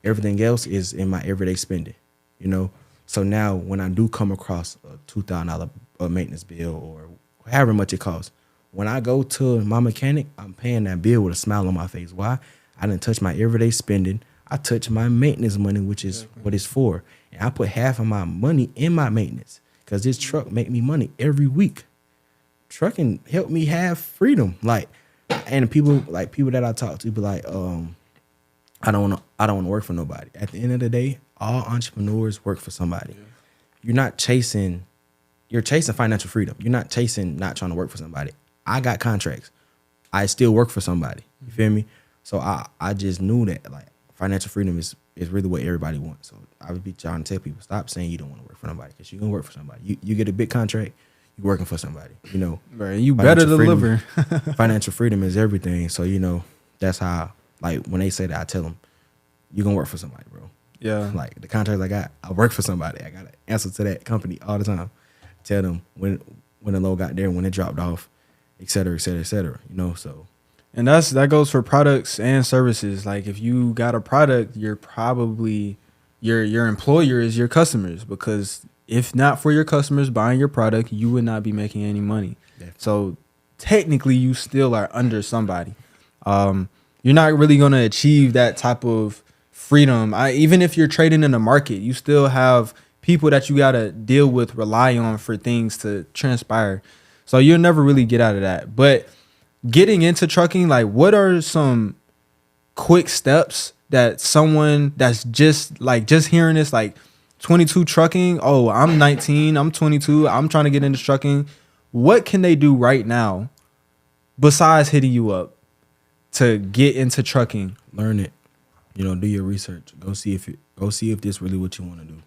Everything else is in my everyday spending, you know? So now when I do come across a $2,000 maintenance bill or however much it costs, when I go to my mechanic, I'm paying that bill with a smile on my face. Why? I didn't touch my everyday spending. I touch my maintenance money, which is what it's for. And I put half of my money in my maintenance because this truck make me money every week. Trucking helped me have freedom. Like, and people that I talk to be like, I don't want to work for nobody. At the end of the day, all entrepreneurs work for somebody. Yeah. You're chasing financial freedom. You're not chasing not trying to work for somebody. I got contracts. I still work for somebody. You feel me? So I just knew that like financial freedom is really what everybody wants. So I would be trying to tell people, stop saying you don't want to work for nobody because you're going to work for somebody. You get a big contract, you're working for somebody, you know. Right, you better deliver. Financial freedom is everything. So, you know, that's how, like, when they say that, I tell them, you're going to work for somebody, bro. Yeah. Like, the contracts I got, I work for somebody. I got to answer to that company all the time. Tell them when the load got there, when it dropped off, et cetera, et cetera, et cetera, you know, so. And that goes for products and services. Like, if you got a product, you're probably, your employer is your customers, because if not for your customers buying your product, you would not be making any money. Definitely. So technically you still are under somebody. You're not really going to achieve that type of freedom. Even if you're trading in the market, you still have people that you got to deal with, rely on for things to transpire. So you'll never really get out of that. But getting into trucking, like, what are some quick steps that someone that's just hearing this, like, 22 trucking, oh, I'm 19, I'm 22, I'm trying to get into trucking. What can they do right now besides hitting you up to get into trucking? Learn it. You know, do your research. Go see if this really what you want to do.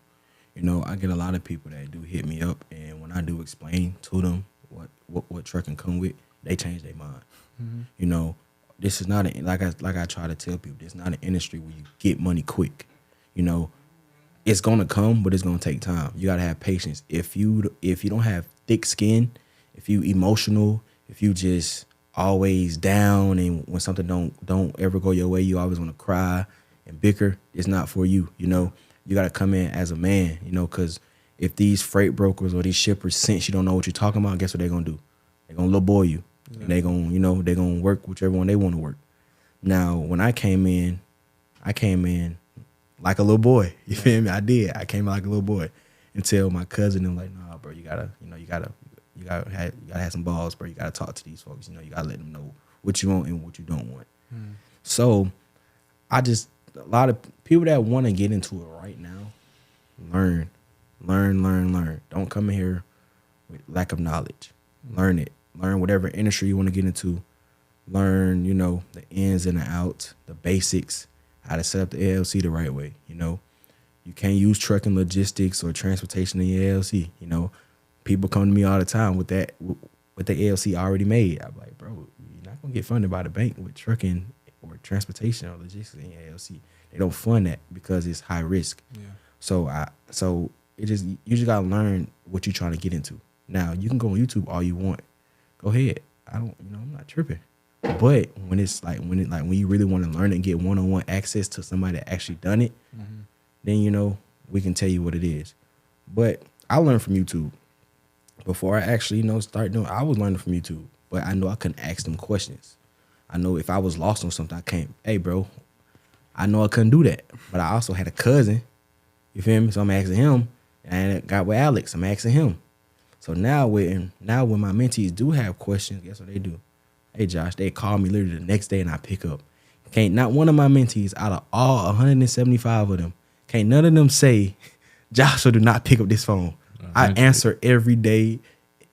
You know, I get a lot of people that do hit me up, and when I do explain to them what trucking come with, they change their mind. Mm-hmm. You know, this is not like I try to tell people, this is not an industry where you get money quick. You know, it's gonna come, but it's gonna take time. You gotta have patience. If you don't have thick skin, if you emotional, if you just always down, and when something don't ever go your way, you always want to cry and bicker, it's not for you. You know, you gotta come in as a man. You know, because if these freight brokers or these shippers sense you don't know what you're talking about, guess what they're gonna do? They're gonna lowball you. Yeah. And they're gonna work whichever one they want to work. Now, when I came in like a little boy. You feel me? I came out like a little boy until my cousin and like, nah, bro, you gotta have some balls, bro. You gotta talk to these folks. You know, you gotta let them know what you want and what you don't want. So a lot of people that want to get into it right now, learn. Don't come in here with lack of knowledge. Learn it. Learn whatever industry you want to get into. Learn, you know, the ins and the outs, the basics, how to set up the LLC the right way. You know, you can't use trucking logistics or transportation in your LLC. You know, people come to me all the time with the LLC already made. I'm like, bro, you're not gonna get funded by the bank with trucking or transportation or logistics in your LLC. They don't fund that because it's high risk. Yeah. So you just gotta learn what you're trying to get into. Now you can go on YouTube all you want. Go ahead. I'm not tripping. But when you really want to learn it and get one-on-one access to somebody that actually done it, then, you know, we can tell you what it is. But I learned from YouTube. Before I actually, you know, start doing, I was learning from YouTube. But I know I couldn't ask them questions. I know if I was lost on something, I can't, hey, bro, I know I couldn't do that. But I also had a cousin, you feel me? So I'm asking him. And I got with Alex, I'm asking him. So now when my mentees do have questions, guess what they do? Hey, Josh, they call me literally the next day and I pick up. Can't not one of my mentees out of all 175 of them, can't none of them say, Joshua, do not pick up this phone. I answer every day.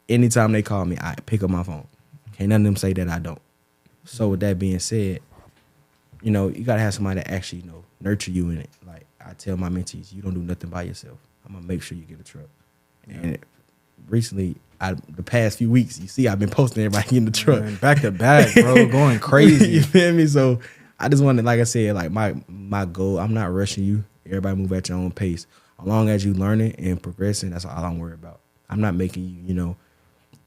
Anytime they call me, I pick up my phone. Can't none of them say that I don't. So with that being said, you know, you got to have somebody that actually, you know, nurture you in it. Like I tell my mentees, you don't do nothing by yourself. I'm going to make sure you get a truck. And recently, the past few weeks, you see, I've been posting everybody in the truck. Man, back to back, bro, going crazy. You feel me? So I just wanted, like I said, like my goal, I'm not rushing you. Everybody move at your own pace. As long as you learning and progressing, that's all I'm worried about. I'm not making you,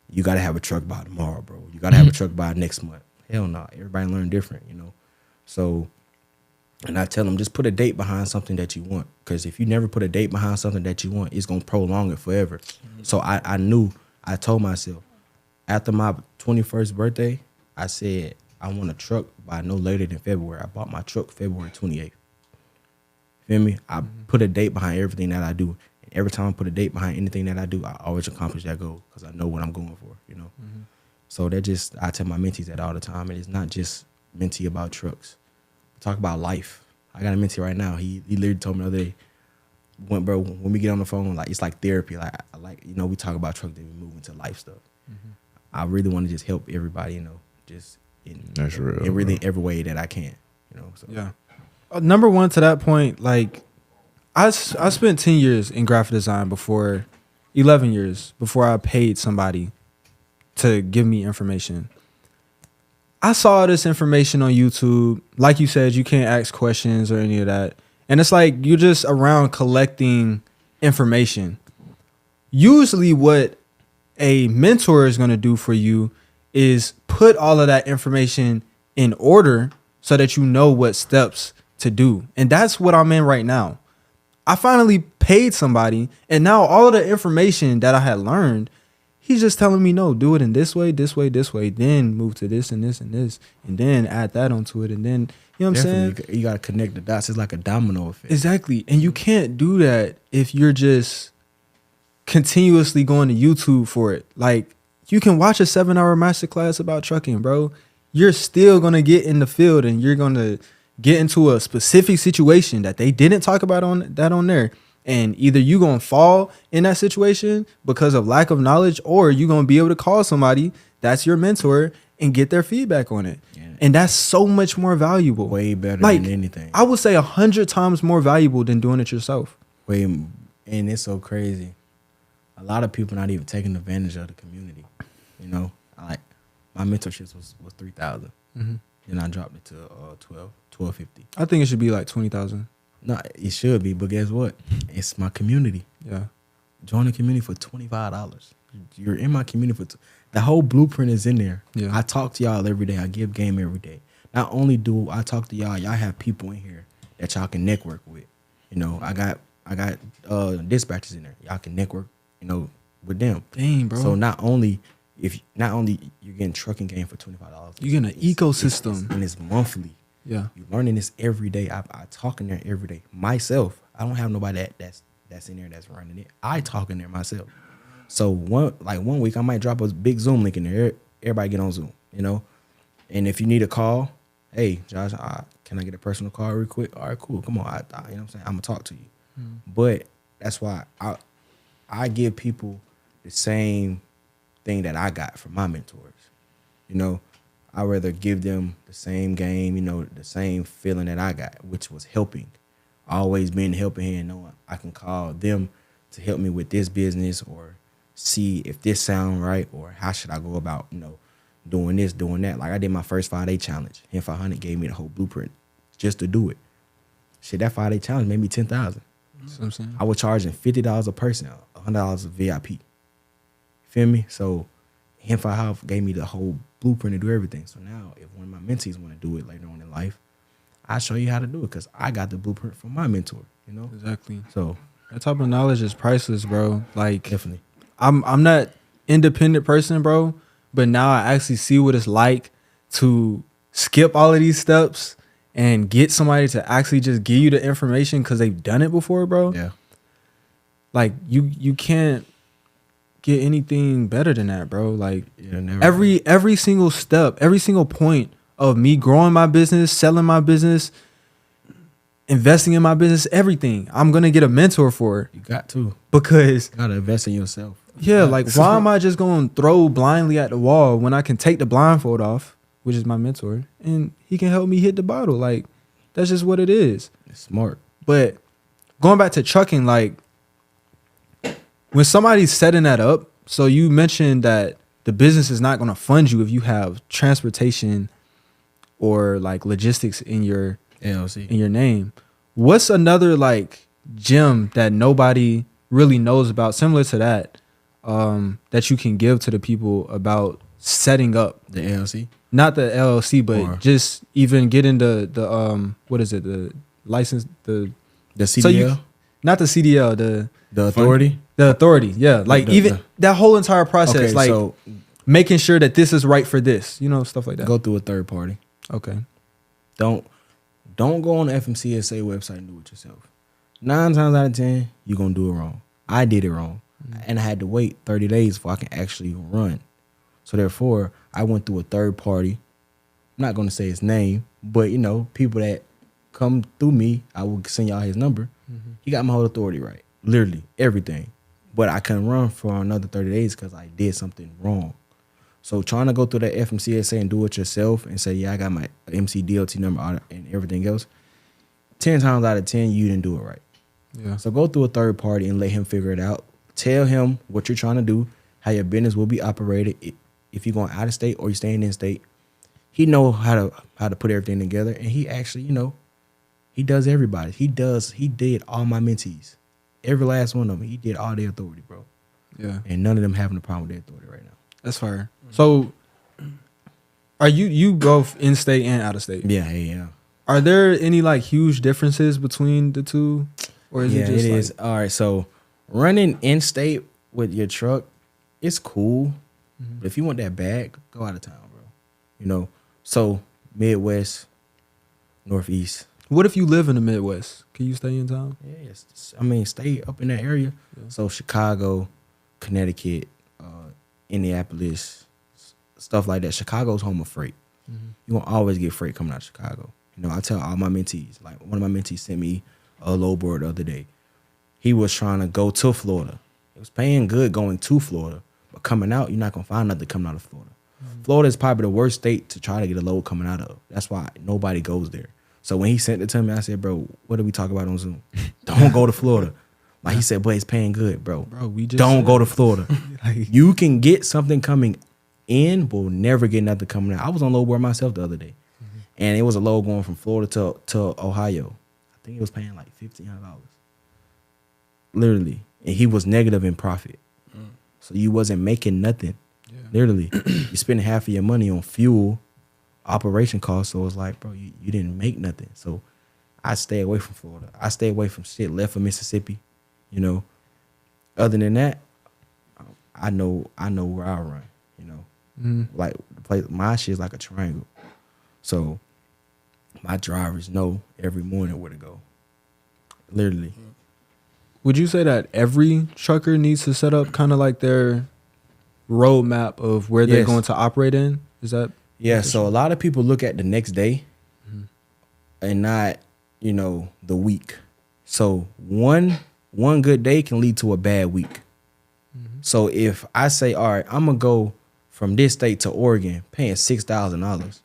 you got to have a truck by tomorrow, bro. You got to have a truck by next month. Hell no. Everybody learn different, So, and I tell them, just put a date behind something that you want. Because if you never put a date behind something that you want, it's going to prolong it forever. So I told myself, after my 21st birthday, I said, I want a truck by no later than February. I bought my truck February 28th. Feel me? I put a date behind everything that I do. And every time I put a date behind anything that I do, I always accomplish that goal because I know what I'm going for, So I tell my mentees that all the time. And it's not just mentee about trucks. We talk about life. I got a mentee right now. He literally told me the other day, bro, when we get on the phone, like it's like therapy. We talk about trucks, then we move into life stuff. I really want to just help everybody, just That's real, in really every way that I can, So. Yeah. Number one, to that point, like I spent 10 years in graphic design 11 years before I paid somebody to give me information. I saw this information on YouTube. Like you said, you can't ask questions or any of that. And it's like you're just around collecting information. Usually what a mentor is going to do for you is put all of that information in order so that you know what steps to do. And that's what I'm in right now. I finally paid somebody, and now all of the information that I had learned, he's just telling me, no, do it in this way, then move to this and this and this, and then add that onto it. And then, you know what I'm saying? You got to connect the dots. It's like a domino effect. Exactly. And you can't do that if you're just continuously going to YouTube for it. Like, you can watch a 7-hour masterclass about trucking, bro. You're still going to get in the field and you're going to get into a specific situation that they didn't talk about on there. And either you're going to fall in that situation because of lack of knowledge, or you're going to be able to call somebody that's your mentor and get their feedback on it. Yeah. And that's so much more valuable. Way better than anything. I would say 100 times more valuable than doing it yourself. And it's so crazy. A lot of people not even taking advantage of the community. Like my mentorships was $3,000. Then I dropped it to $1,250. I think it should be like 20,000. No, it should be, but guess what? It's my community. Yeah. Join the community for $25. You're in my community for the whole blueprint is in there. Yeah. I talk to y'all every day. I give game every day. Not only do I talk to y'all have people in here that y'all can network with. I got dispatchers in there. Y'all can network, with them. Dang, bro. So not only you're getting trucking game for $25, you're getting an ecosystem, and it's monthly. Yeah, you're learning this every day. I talk in there every day myself. I don't have nobody that's in there that's running it. I talk in there myself. So one week I might drop a big Zoom link in there. Everybody get on Zoom, And if you need a call, hey Josh, can I get a personal call real quick? All right, cool. Come on, you know what I'm saying? I'm gonna talk to you. But that's why I give people the same thing that I got from my mentors. I rather give them the same game, the same feeling that I got, which was helping. Always being the helping hand, knowing I can call them to help me with this business or see if this sound right or how should I go about, doing this, doing that. Like I did my first 5-day challenge. And 500 gave me the whole blueprint just to do it. Shit, that 5-day challenge made me $10,000. That's what I'm saying. I was charging $50 a person, $100 a VIP. Feel me? So him for Half gave me the whole blueprint to do everything. So now if one of my mentees want to do it later on in life, I show you how to do it because I got the blueprint from my mentor, Exactly. So that type of knowledge is priceless, bro. Like definitely. I'm not independent person, bro, but now I actually see what it's like to skip all of these steps and get somebody to actually just give you the information because they've done it before, bro. Yeah. Like you can't get anything better than that, bro. Like never. every single step, every single point of me growing my business, selling my business, investing in my business, everything, I'm gonna get a mentor for. You got to. Because you gotta invest in yourself. Yeah, like why am I just gonna throw blindly at the wall when I can take the blindfold off, which is my mentor, and he can help me hit the bottle? Like that's just what it is. It's smart. But going back to trucking, like when somebody's setting that up, so you mentioned that the business is not gonna fund you if you have transportation or like logistics in your LLC. in your name. What's another like gem that nobody really knows about, similar to that, that you can give to the people about setting up The LLC. not the LLC, but Or- just even getting the what is it, the license, the The CDL. So you- not the CDL, the authority. the authority, yeah, like even that whole entire process, Okay, like so making sure that this is right for this, stuff like that. go through a third party. Okay, Don't go on the FMCSA website and do it yourself. 9 times out of 10, you're gonna do it wrong. I did it wrong, and I had to wait 30 days before I can actually run. So therefore, I went through a third party. I'm not gonna say his name, but people that come through me, I will send y'all his number. He got my whole authority right, literally everything. But I couldn't run for another 30 days because I did something wrong. So trying to go through the FMCSA and do it yourself and say, yeah, I got my MCDLT number and everything else, 10 times out of 10, you didn't do it right. yeah, So go through a third party and let him figure it out. Tell him what you're trying to do, how your business will be operated. If you're going out of state or you're staying in state, he know how to put everything together. And he actually, he does everybody. He did all my mentees. Every last one of them. He did all their authority, bro. yeah. And none of them having a problem with their authority right now. That's fire. So, are you both in state and out of state? Yeah. Are there any like huge differences between the two, or is Yeah, it just it like, is. All right, so running in state with your truck, it's cool. But if you want that bag, go out of town, bro. So Midwest, Northeast. What if you live in the Midwest? Can you stay in town? Yes, I mean stay up in that area. Yeah. So Chicago, Connecticut, Indianapolis, stuff like that. Chicago's home of freight. You're gonna always get freight coming out of Chicago. I tell all my mentees, like one of my mentees sent me a lowboard the other day. He was trying to go to Florida. It was paying good going to Florida, but coming out, you're not gonna find nothing coming out of Florida. Florida is probably the worst state to try to get a load coming out of. That's why nobody goes there. So when he sent it to me, I said, bro, what did we talk about on Zoom? Don't go to Florida. Like he said, but it's paying good, bro. Bro, we just Don't said- go to Florida. You can get something coming in, but will never get nothing coming out. I was on load board myself the other day, and it was a load going from Florida to Ohio. I think it was paying like $1,500, literally, and he was negative in profit. So you wasn't making nothing. Yeah. Literally, you spending half of your money on fuel, operation costs. So it's like, bro, you didn't make nothing. So I stay away from Florida. I stay away from shit left of Mississippi. Other than that, I know where I run. Like the place, my shit is like a triangle. So my drivers know every morning where to go. Literally. Would you say that every trucker needs to set up kind of like their roadmap of where they're Yes. going to operate in? Is that Yeah, so a lot of people look at the next day and not, the week. So one good day can lead to a bad week. So if I say, all right, I'm gonna go from this state to Oregon paying $6,000,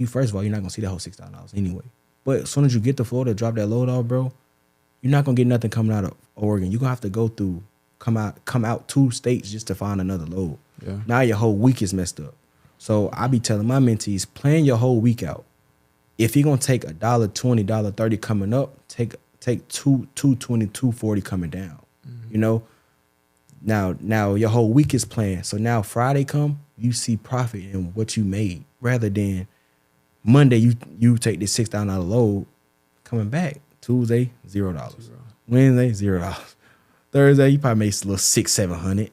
first of all, you're not gonna see that whole $6,000 anyway. But as soon as you get to Florida, drop that load off, bro, you're not gonna get nothing coming out of Oregon. You're gonna have to go through, come out 2 states just to find another load. Yeah. Now your whole week is messed up. So I be telling my mentees, plan your whole week out. If you're gonna take $1.20, $1.30 coming up, take $2.20, $2.40 coming down. Now your whole week is planned. So now Friday come, you see profit in what you made, rather than Monday you take this $6,000 load coming back. Tuesday, $0. Wednesday, $0. Thursday, you probably made a little $600-700.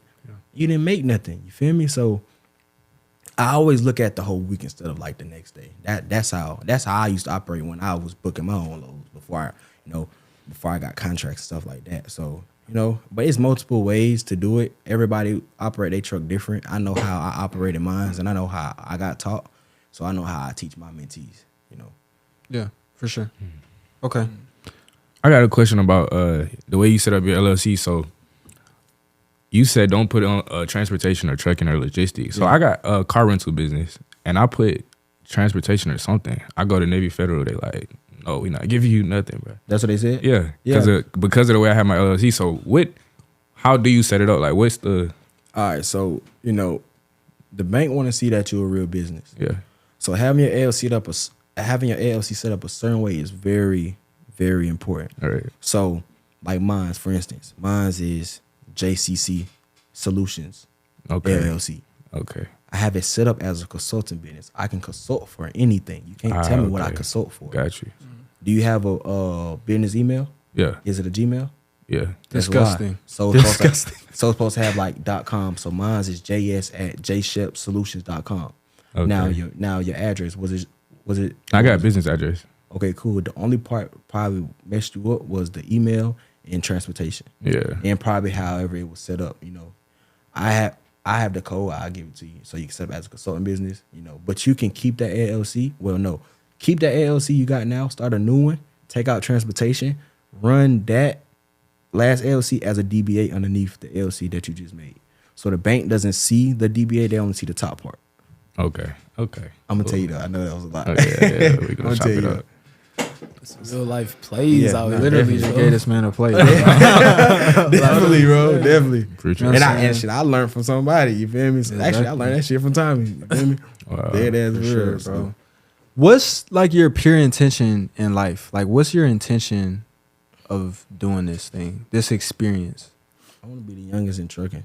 You didn't make nothing. You feel me? So I always look at the whole week instead of like the next day. That's how I used to operate when I was booking my own loads before I got contracts and stuff like that. So, but it's multiple ways to do it. Everybody operate their truck different. I know how I operated mine, and I know how I got taught. So I know how I teach my mentees, Yeah, for sure. Okay. I got a question about the way you set up your LLC. So you said don't put it on transportation or trucking or logistics. So I got a car rental business, and I put transportation or something. I go to Navy Federal. They like, no, we not giving you nothing, bro. That's what they said? Yeah, Yeah. because of the way I have my LLC. So how do you set it up? Like, what's the? All right, so, the bank want to see that you're a real business. Yeah. So having your LLC having your LLC set up a certain way is very, very important. All right. So, like mine's, for instance, mine's is JCC Solutions Okay. LLC. Okay. I have it set up as a consulting business. I can consult for anything. You can't tell me what I okay. consult for. Got you. Do you have a business email? Yeah. Is it a Gmail? Yeah. That's Disgusting. why. So it's Disgusting. so it's supposed to have like .com. So mine's is js@jshepsolutions.com. Okay. Now your address was it I got a business address. okay, cool. The only part probably messed you up was the email and transportation. Yeah. And probably however it was set up, I have the code, I'll give it to you. So you can set up as a consulting business, But you can keep that LLC. Well, no. Keep that LLC you got now, start a new one, take out transportation, run that last LLC as a DBA underneath the LLC that you just made. So the bank doesn't see the DBA, they only see the top part. Okay. Okay. I'm gonna tell you though. I know that was a lot. Oh, yeah. We I'm gonna gonna chop tell it you up. Real life plays Yeah, out nah, here. Literally definitely, just gave this man a play. Definitely, bro. Definitely. Appreciate And it. I learned from somebody. You feel me? So actually, I learned that shit from Tommy. You feel me? Wow. Dead ass For real, sure, so. bro. What's like your pure intention in life? Like, what's your intention of doing this thing, this experience? I want to be the youngest in trucking.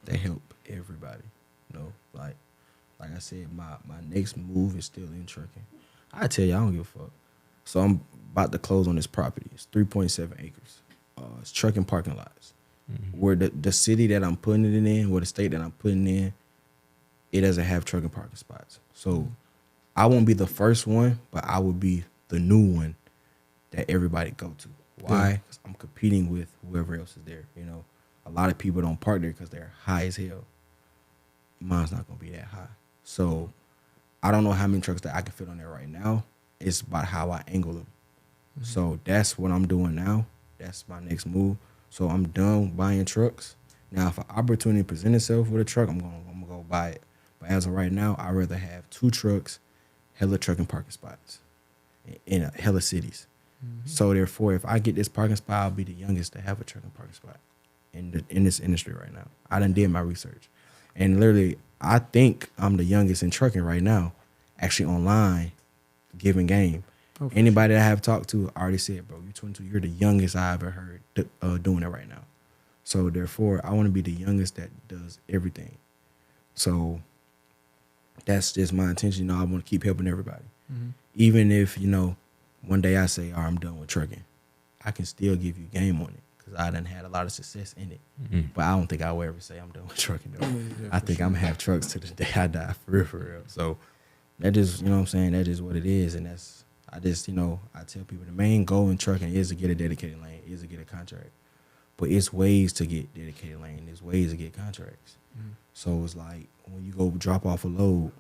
That help everybody. Like I said, my next move is still in trucking. I tell you, I don't give a fuck. So I'm about to close on this property. It's 3.7 acres. It's trucking parking lots. Mm-hmm. Where the city that I'm putting it in, where the state that I'm putting in, it doesn't have trucking parking spots. So I won't be the first one, but I will be the new one that everybody go to. Why? Because I'm competing with whoever else is there. A lot of people don't park there because they're high as hell. Mine's not gonna be that high. So I don't know how many trucks that I can fit on there right now. It's about how I angle them. Mm-hmm. So that's what I'm doing now. That's my next move. So I'm done buying trucks. Now, if an opportunity presents itself with a truck, I'm gonna go buy it. But as of right now, I'd rather have 2 trucks, hella trucking parking spots in hella cities. Mm-hmm. So therefore, if I get this parking spot, I'll be the youngest to have a trucking parking spot in this industry right now. I done did my research. And literally, I think I'm the youngest in trucking right now, actually online, giving game. Oh, anybody that I have talked to already said, bro, you're 22, you're the youngest I ever heard doing it right now. So therefore, I want to be the youngest that does everything. So that's just my intention. I want to keep helping everybody. Mm-hmm. Even if, one day I say, I'm done with trucking, I can still give you game on it because I done had a lot of success in it. Mm-hmm. But I don't think I will ever say I'm done with trucking, though. Yeah, I think I'm going to have trucks to the day I die, for real. So that just, what I'm saying, that is what it is. And that's, I just, I tell people the main goal in trucking is to get a dedicated lane, is to get a contract. But it's ways to get dedicated lane. There's ways to get contracts. Mm-hmm. So it's like when you go drop off a load,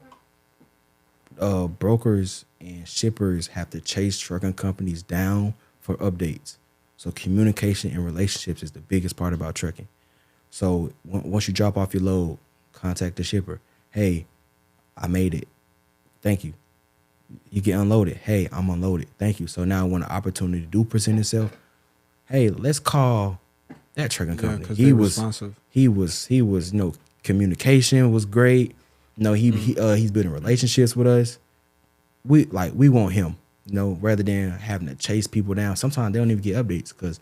brokers and shippers have to chase trucking companies down for updates. So communication and relationships is the biggest part about trucking. So once you drop off your load, contact the shipper. Hey, I made it. Thank you. You get unloaded. Hey, I'm unloaded. Thank you. So now when the opportunity do present itself, hey, let's call that trucking company. He was responsive. He was, communication was great. He's building relationships with us. We want him, rather than having to chase people down. Sometimes they don't even get updates because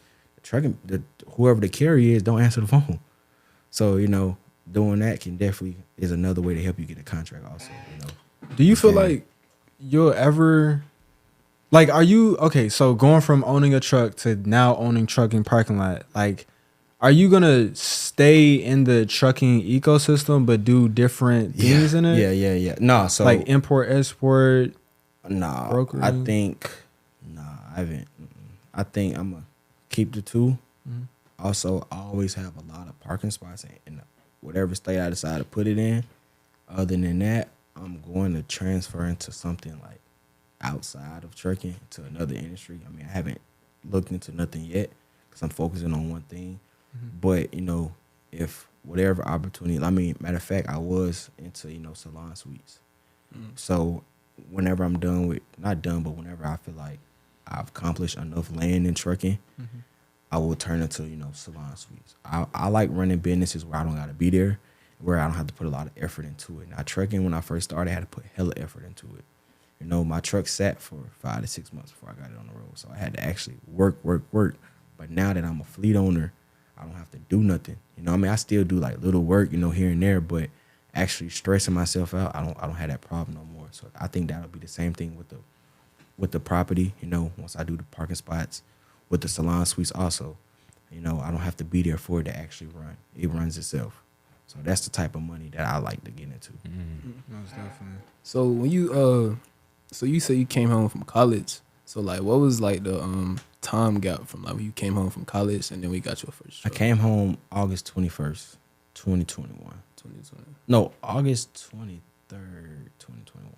whoever the carrier is don't answer the phone. So, doing that is another way to help you get a contract also, Do you feel like you'll ever, are you, okay, so going from owning a truck to now owning trucking parking lot, are you going to stay in the trucking ecosystem but do different things in it? Yeah. No, so. Import, export, brokering? I haven't. I think I'm going to keep the 2. Mm-hmm. Also, I always have a lot of parking spots in whatever state I decide to put it in. Other than that, I'm going to transfer into something outside of trucking to another industry. I mean, I haven't looked into nothing yet because I'm focusing on one thing. Mm-hmm. But, if whatever opportunity, matter of fact, I was into, salon suites. Mm-hmm. So whenever I'm done with, not done, but whenever I feel like I've accomplished enough land in trucking, mm-hmm. I will turn into, salon suites. I like running businesses where I don't got to be there, where I don't have to put a lot of effort into it. Now, trucking, when I first started, I had to put hella effort into it. You know, my truck sat for 5 to 6 months before I got it on the road. So I had to actually work. But now that I'm a fleet owner, I don't have to do nothing. You know what I mean? I still do like little work, you know, here and there, but actually stressing myself out, I don't have that problem no more. So I think that'll be the same thing with the property, you know, once I do the parking spots, with the salon suites also. You know, I don't have to be there for it to actually run. It runs itself. So that's the type of money that I like to get into. Most definitely. So when you so you say you came home from college. So like, what was like the time gap from like when you came home from college and then we got your first I truck? came home August 21st, 2021. 2020. No, August 23rd, 2021.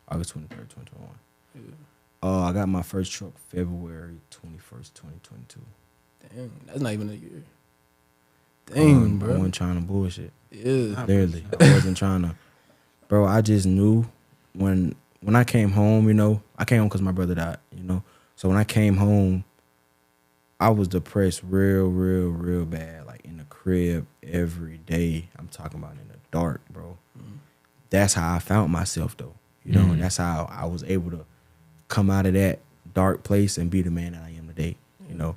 August 23rd, 2021. Yeah. I got my first truck February 21st, 2022. Damn, that's not even a year. Dang, I bro. wasn't trying to bullshit. Yeah. Literally. I wasn't trying to. Bro, I just knew when I came home, you know, I came home because my brother died, you know. So when I came home, I was depressed real bad. Like in the crib every day. I'm talking about in the dark, bro. That's how I found myself, though. You know, and that's how I was able to come out of that dark place and be the man that I am today, you know.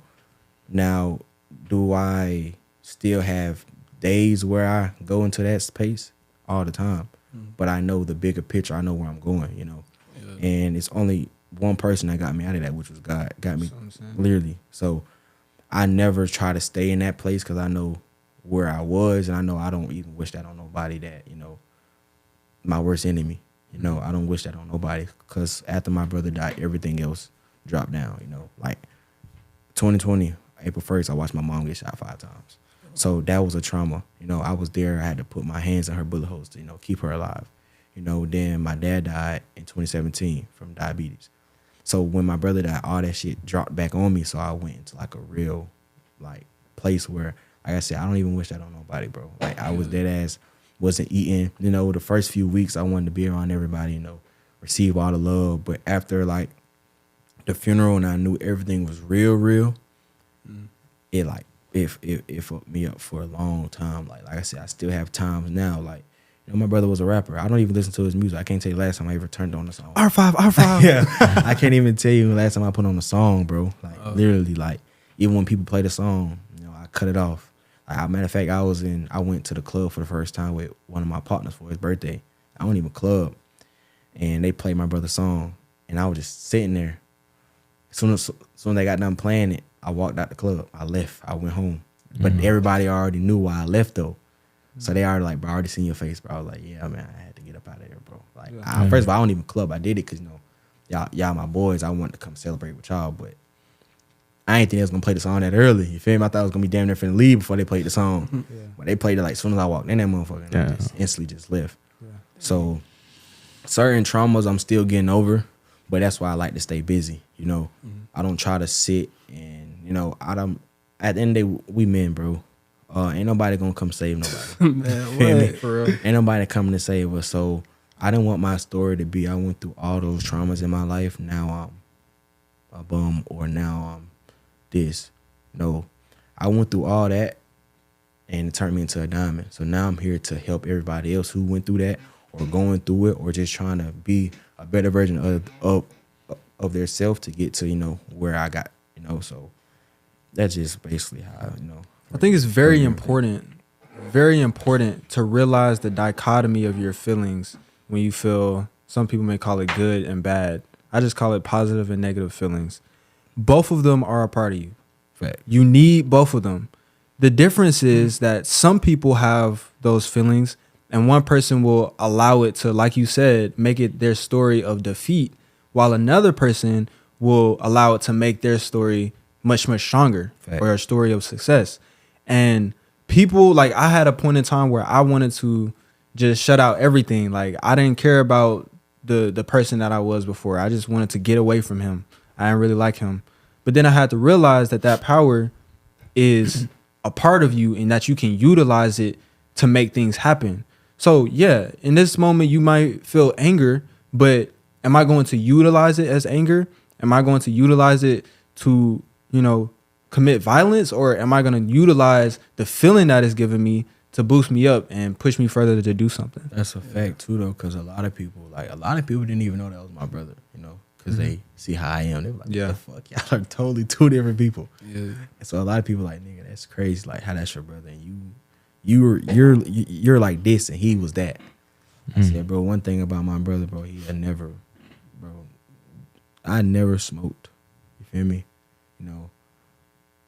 Now, do I still have days where I go into that space? All the time. But I know the bigger picture. I know where I'm going, you know. Yeah. And it's only one person that got me out of that, which was God. Got me That's what I'm saying. clearly. So I never try to stay in that place because I know where I was, and I know I don't even wish that on nobody that, you know, my worst enemy. You know, I don't wish that on nobody because after my brother died, everything else dropped down, you know. Like 2020, April 1st, I watched my mom get shot 5 times. So that was a trauma. You know, I was there. I had to put my hands in her bullet holes to, you know, keep her alive. You know, then my dad died in 2017 from diabetes. So when my brother died, all that shit dropped back on me. So I went into like a real like place where, like I said, I don't even wish that on nobody, bro. Like I was dead ass, wasn't eating. You know, the first few weeks I wanted to be around everybody, you know, receive all the love. But after like the funeral and I knew everything was real, it like it fucked me up for a long time. Like I said, I still have times now. Like, you know, my brother was a rapper. I don't even listen to his music. I can't tell you the last time I ever turned on the song. R5. Yeah, I can't even tell you the last time I put on a song, bro. Like literally, like even when people play the song, you know, I cut it off. Like, matter of fact, I went to the club for the first time with one of my partners for his birthday. I don't even club, and they played my brother's song, and I was just sitting there. As soon as they got done playing it, I walked out the club. I left. I went home, but everybody already knew why I left though. So they already like, bro, I already seen your face, bro. I was like, yeah, man, I had to get up out of there, bro. Like, first of all, I don't even club. I did it because, you know, y'all my boys. I wanted to come celebrate with y'all, but I ain't think they was gonna play the song that early. You feel me? I thought I was gonna be damn near finna leave before they played the song. But they played it like as soon as I walked in that motherfucker, and I just instantly just left. So certain traumas I'm still getting over, but that's why I like to stay busy. You know, I don't try to sit and, you know, at the end of the day, we men, bro. Ain't nobody gonna come save nobody. Man, Feel me? what? For real. Ain't nobody coming to save us. So I didn't want my story to be I went through all those traumas in my life. Now I'm a bum, or now I'm this. No, I went through all that and it turned me into a diamond. So now I'm here to help everybody else who went through that or going through it or just trying to be a better version of their self to get to, you know, where I got, you know. So that's just basically how, you know. I think it's very important to realize the dichotomy of your feelings when you feel, some people may call it good and bad. I just call it positive and negative feelings. Both of them are a part of you. Fact. You need both of them. The difference is that some people have those feelings and one person will allow it to, like you said, make it their story of defeat, while another person will allow it to make their story much, much stronger. Fact. Or a story of success. And people, like, I had a point in time where I wanted to just shut out everything. Like, I didn't care about the person that I was before. I just wanted to get away from him. I didn't really like him. But then I had to realize that power is a part of you and that you can utilize it to make things happen. So, yeah, in this moment, you might feel anger, but am I going to utilize it as anger? Am I going to utilize it to, you know, commit violence, or am I going to utilize the feeling that is given me to boost me up and push me further to do something. That's a fact too, though, because a lot of people didn't even know that was my brother, you know, because they see how I am. They were like, Yeah. "What the fuck, y'all are totally two different people." Yeah. And so a lot of people like, "Nigga, that's crazy. Like, how that's your brother, and you're like this, and he was that." I said, "Bro, one thing about my brother, bro, I never smoked. You feel me? You know,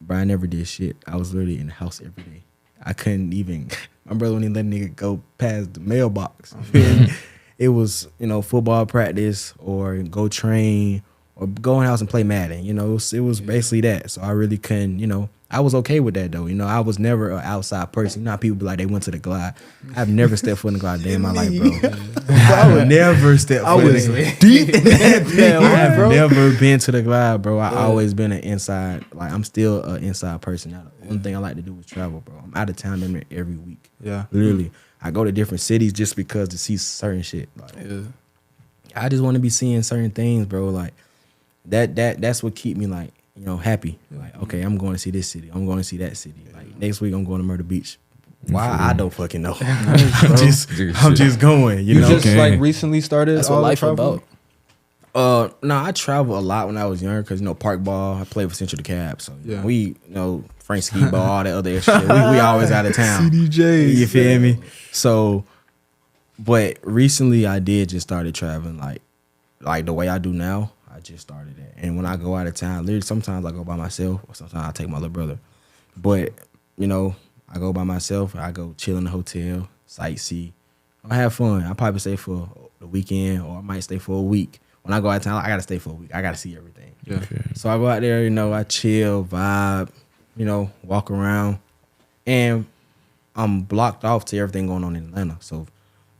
bro, I never did shit. I was literally in the house every day. I couldn't even. My brother wouldn't even let a nigga go past the mailbox. You feel me? It was, you know, football practice or go train or go in the house and play Madden. You know, it was basically that. So I really couldn't, you know, I was okay with that though. You know, I was never an outside person. You know how people be like, they went to the Glide. I've never stepped foot in the Glide day in my life, bro. I would never step foot in the Glide. Deep in that I have never been to the Glide, bro. I always been an inside, like I'm still an inside person. Now, the only thing I like to do is travel, bro. I'm out of town damn near every week. Yeah. Literally. I go to different cities just because to see certain shit. Like, I just want to be seeing certain things, bro. Like that's what keep me like, you know, happy. Like, okay, I'm going to see this city. I'm going to see that city. Like next week I'm going to Myrtle Beach. Why? I don't fucking know. I'm just going. You know, just like recently started. That's what all the life travel? about. No, I travel a lot when I was younger because, you know, park ball. I played for Central DeKalb, so Yeah. we, you know, Frank Ski Ball, all that other extra shit. We always out of town. CDJs. You feel me? So, but recently I did just started traveling like the way I do now. I just started that, and when I go out of town, literally sometimes I go by myself, or sometimes I take my little brother. But you know, I go by myself. I go chill in the hotel, sightsee. I have fun. I probably stay for the weekend, or I might stay for a week. When I go out of town, I gotta stay for a week. I gotta see everything. Yeah. So I go out there, you know, I chill, vibe, you know, walk around, and I'm blocked off to everything going on in Atlanta. So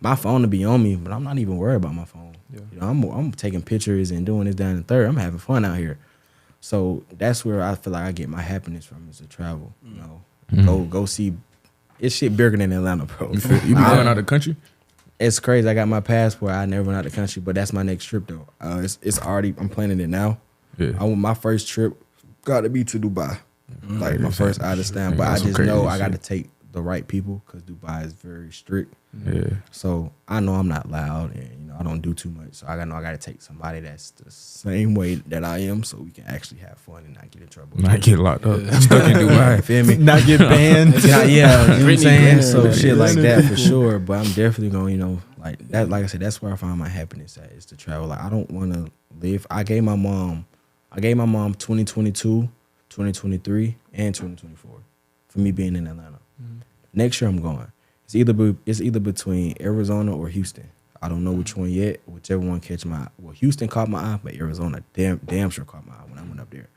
my phone will be on me, but I'm not even worried about my phone. Yeah. You know, I'm taking pictures and doing this down in third. I'm having fun out here. So that's where I feel like I get my happiness from, is to travel. You know, go see. It's shit bigger than Atlanta, bro. You be going out of the country? It's crazy. I got my passport. I never went out of the country, but that's my next trip though. It's already. I'm planning it now. Yeah. I want my first trip. Got to be to Dubai, like my first out of town. But I That's some just know crazy I got to shit. take the right people because Dubai is very strict. Yeah. So I know I'm not loud and, you know, I don't do too much. So I know I got to take somebody that's the same way that I am, so we can actually have fun and not get in trouble. Not get locked up. Stuck in Dubai. Feel me? Not get banned. Yeah, you know what I'm Britney saying? Griner, So man. shit like that for sure. But I'm definitely going, you know, like that. Like I said, that's where I find my happiness at, is to travel. Like I don't want to live. I gave my mom 2022, 2023, and 2024 for me being in Atlanta. Next year I'm going. It's either between Arizona or Houston. I don't know which one yet. Whichever one catch my eye. Well, Houston caught my eye, but Arizona damn sure caught my eye when I went up there.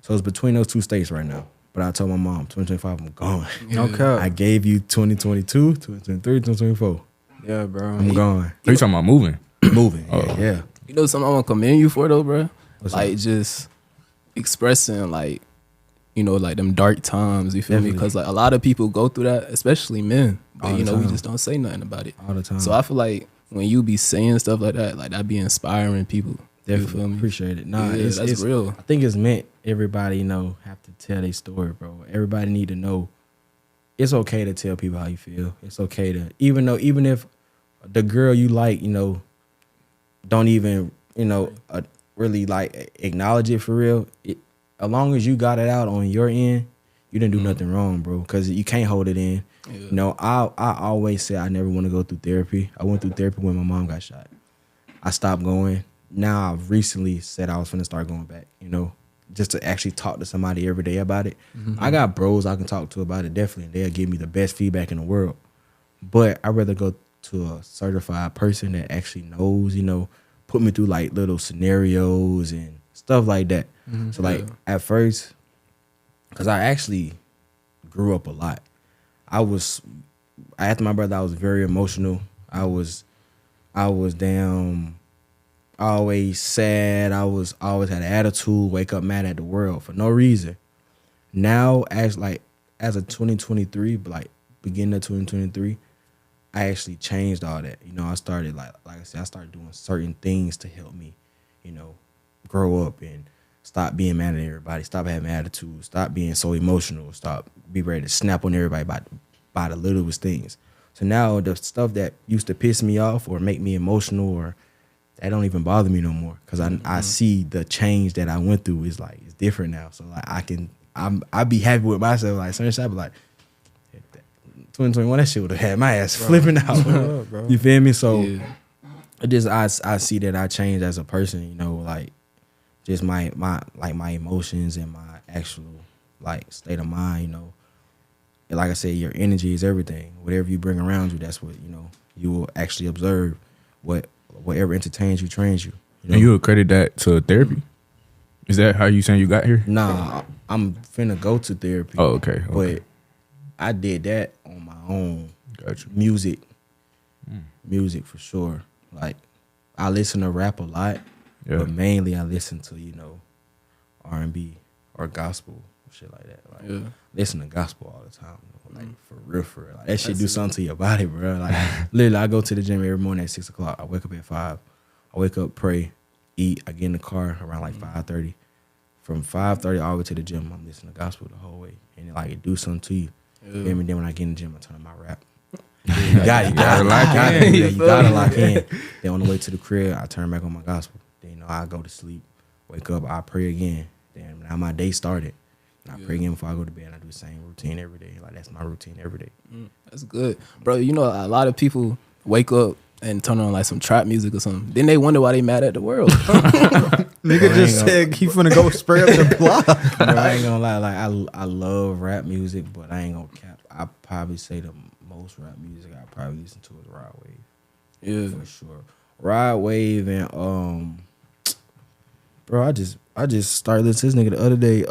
So it's between those two states right now. But I told my mom, 2025, I'm going. Okay. I gave you 2022, 2023, 2024. Yeah, bro. I'm going. Are you talking about moving? Moving. Oh. Yeah. You know something I want to commend you for though, bro? What's like that? just expressing like, you know, like them dark times. You feel me? Definitely. Because like a lot of people go through that, especially men. All But the you know, we time. just don't say nothing about it. All the time. So I feel like when you be saying stuff like that be inspiring people. You Definitely feel me? appreciate it. Nah, Yeah, it's that's real. I think it's meant everybody, you know, have to tell their story, bro. Everybody need to know it's okay to tell people how you feel. It's okay to even if the girl you like, you know, don't even, you know, really like acknowledge it for real. As long as you got it out on your end, you didn't do nothing wrong, bro. Because you can't hold it in. Yeah. You know, I always say I never want to go through therapy. I went through therapy when my mom got shot. I stopped going. Now I've recently said I was finna start going back, you know, just to actually talk to somebody every day about it. I got bros I can talk to about it, definitely. They'll give me the best feedback in the world. But I'd rather go to a certified person that actually knows, you know, put me through like little scenarios and stuff like that. So like at first, because I actually grew up a lot. After my brother, I was very emotional. I was damn always sad. I always had an attitude, wake up mad at the world for no reason. Now as a 2023, but like beginning of 2023, I actually changed all that. You know, I started like I said, I started doing certain things to help me, you know, grow up and stop being mad at everybody, stop having attitude, stop being so emotional, stop be ready to snap on everybody by by the littlest things. So now the stuff that used to piss me off or make me emotional or that don't even bother me no more because I see the change that I went through is like it's different now. So like I be happy with myself. Like certain shit, I be like 2021, that shit would have had my ass flipping out. Bro. You feel me? So it just I see that I changed as a person. You know, like just my emotions and my actual like state of mind. You know, and like I said, your energy is everything. Whatever you bring around you, that's what you will actually observe. Whatever entertains you, trains you. You know? And you accredit that to therapy? Is that how you saying you got here? Nah, I'm finna go to therapy. Oh, okay. But I did that on my own. Gotcha. Music for sure. Like I listen to rap a lot, but mainly I listen to R&B or gospel shit like that. Like listen to gospel all the time. Like for real. Like, that shit do something to your body, bro. Like literally, I go to the gym every morning at 6 o'clock. I wake up at 5. I wake up, pray, eat. I get in the car around like 5:30. From 5:30 all the way to the gym, I'm listening to gospel the whole way, and like it do something to you. And then when I get in the gym, I turn on my rap. You gotta lock in. Then on the way to the crib, I turn back on my gospel. Then I go to sleep, wake up, I pray again. Then now my day started. I pray again before I go to bed. I do the same routine every day. Like that's my routine every day. That's good, bro. You know, a lot of people wake up and turn on like some trap music or something. Then they wonder why they mad at the world. Nigga just said he finna go spray up the block. Bro, I ain't gonna lie. Like I love rap music, but I ain't gonna cap. I probably say the most rap music I probably listen to is Rod Wave. Yeah, for sure. Rod Wave and bro, I just started listening to this nigga the other day.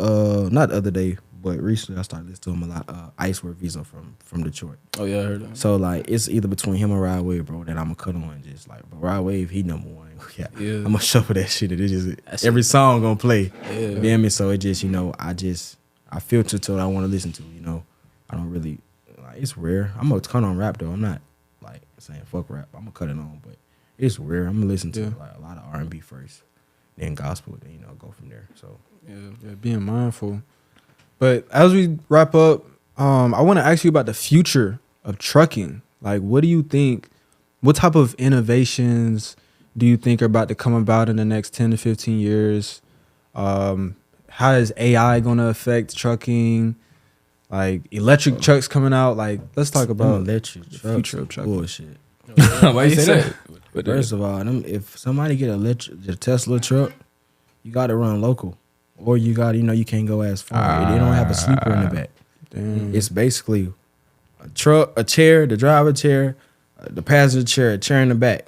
Not the other day, but recently I started listening to him a lot. Iceworth Visa from Detroit. Oh yeah, I heard that. So like it's either between him and Rod Wave, bro, that I'ma cut on just like. But Rod Wave, he number one. Yeah, I'm gonna shuffle that shit. It just every song gonna play. Yeah, you feel me? So it just I filter to what I want to listen to. You know, I don't really like. It's rare. I'm gonna cut on rap though. I'm not like saying fuck rap. I'm gonna cut it on, but it's rare. I'm gonna listen to like a lot of R&B first, then gospel, then go from there. So yeah, being mindful. But as we wrap up, I want to ask you about the future of trucking. Like, what do you think? What type of innovations do you think are about to come about in the next 10 to 15 years? How is AI going to affect trucking? Like electric trucks coming out. Like, let's talk about electric trucks. Future of trucking. Bullshit. Why you say that? First of all, if somebody get the Tesla truck, you got to run local, or you got you can't go as far. They don't have a sleeper in the back. Damn. It's basically a truck, a chair, the driver chair, the passenger chair, a chair in the back.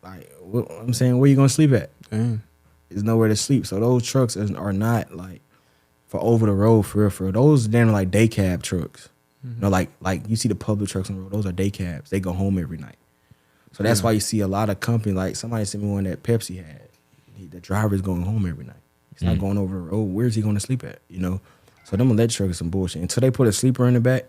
Like what I'm saying, where you gonna sleep at? Damn. There's nowhere to sleep. So those trucks are not like for over the road for real. Those damn like day cab trucks. You know, like you see the public trucks on the road. Those are day cabs. They go home every night. So that's why you see a lot of companies, like somebody sent me one that Pepsi had. The driver's going home every night. He's not going over the road. Where's he going to sleep at? So them electric trucks is some bullshit. Until they put a sleeper in the back,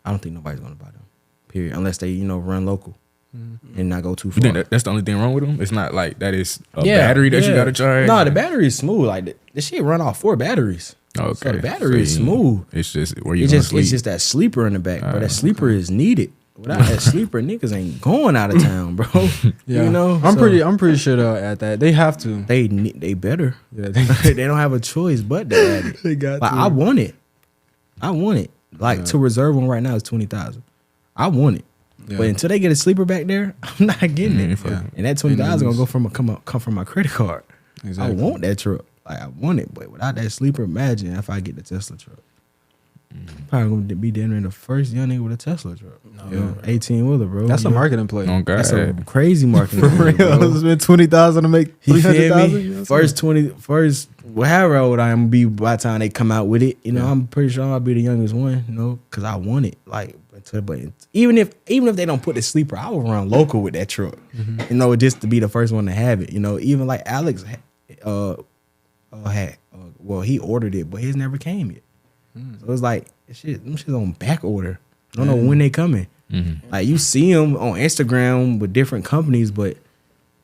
I don't think nobody's going to buy them. Period. Unless they run local and not go too far. You think that's the only thing wrong with them? It's not like that is a battery that you got to charge? No, the battery is smooth. Like the shit run off 4 batteries. Okay. So the battery is smooth. It's just where you going to sleep. It's just that sleeper in the back. But that sleeper is needed. Without that sleeper, niggas ain't going out of town, bro. Yeah. I'm pretty sure they'll add that. They have to. They better. Yeah, they don't have a choice but to add it. They got like, to. I want it. Like to reserve one right now is $20,000. I want it. Yeah. But until they get a sleeper back there, I'm not getting it. Yeah. And that $20,000 gonna go come from my credit card. Exactly. I want that truck. Like I want it, but without that sleeper, imagine if I get the Tesla truck. Probably gonna be damn near the first young nigga with a Tesla truck. 18-wheeler, bro. That's a marketing play. Oh, God. That's a crazy marketing play, bro. Spend $20,000 to make $300,000. First, however old I am be by the time they come out with it, I'm pretty sure I'll be the youngest one, because I want it. Like, but even if they don't put the sleeper, I will run local with that truck. Just to be the first one to have it. Even like Alex had, he ordered it, but his never came yet. So it's like them shit's on back order. I don't know when they coming. Like you see them on Instagram with different companies, but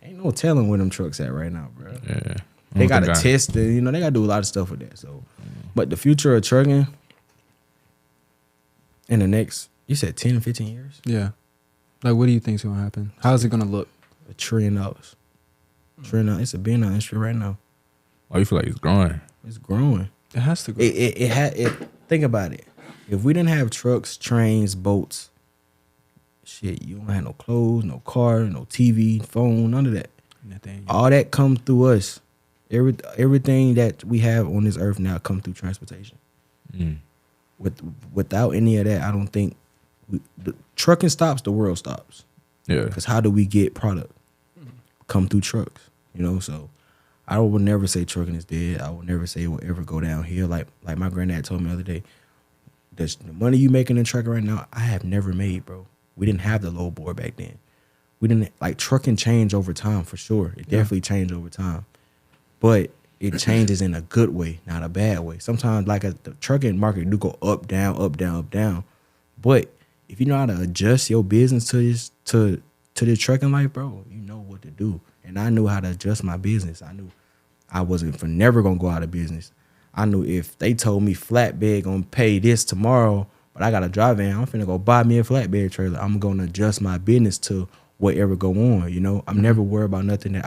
ain't no telling where them trucks at right now, bro. Yeah, they gotta test it. They gotta do a lot of stuff with that. So, but the future of trucking in the next You said 10, 15 years? Yeah. Like, what do you think's gonna happen? How's it gonna look? $1 trillion. $1 trillion. It's a billion industry right now. Oh, you feel like it's growing? It's growing. It has to go. Think about it. If we didn't have trucks, trains, boats, shit, you don't have no clothes, no car, no TV, phone, none of that. Nathaniel. All that come through us. Everything that we have on this earth now come through transportation. Mm. Without any of that, I don't think the trucking stops, the world stops. Yeah. Because how do we get product? Come through trucks, you know. So I would never say trucking is dead. I would never say it will ever go downhill. Like my granddad told me the other day, the money you making in trucking right now, I have never made, bro. We didn't have the low board back then. We didn't like trucking changed over time for sure. It definitely changed over time, but it changes in a good way, not a bad way. Sometimes like the trucking market do go up, down, up, down, up, down. But if you know how to adjust your business to the trucking life, bro, you know what to do. And I knew how to adjust my business. I knew I wasn't for never gonna go out of business. I knew if they told me flatbed gonna pay this tomorrow, but I got a drive in, I'm finna go buy me a flatbed trailer. I'm gonna adjust my business to whatever go on. You know, I'm never worried about nothing that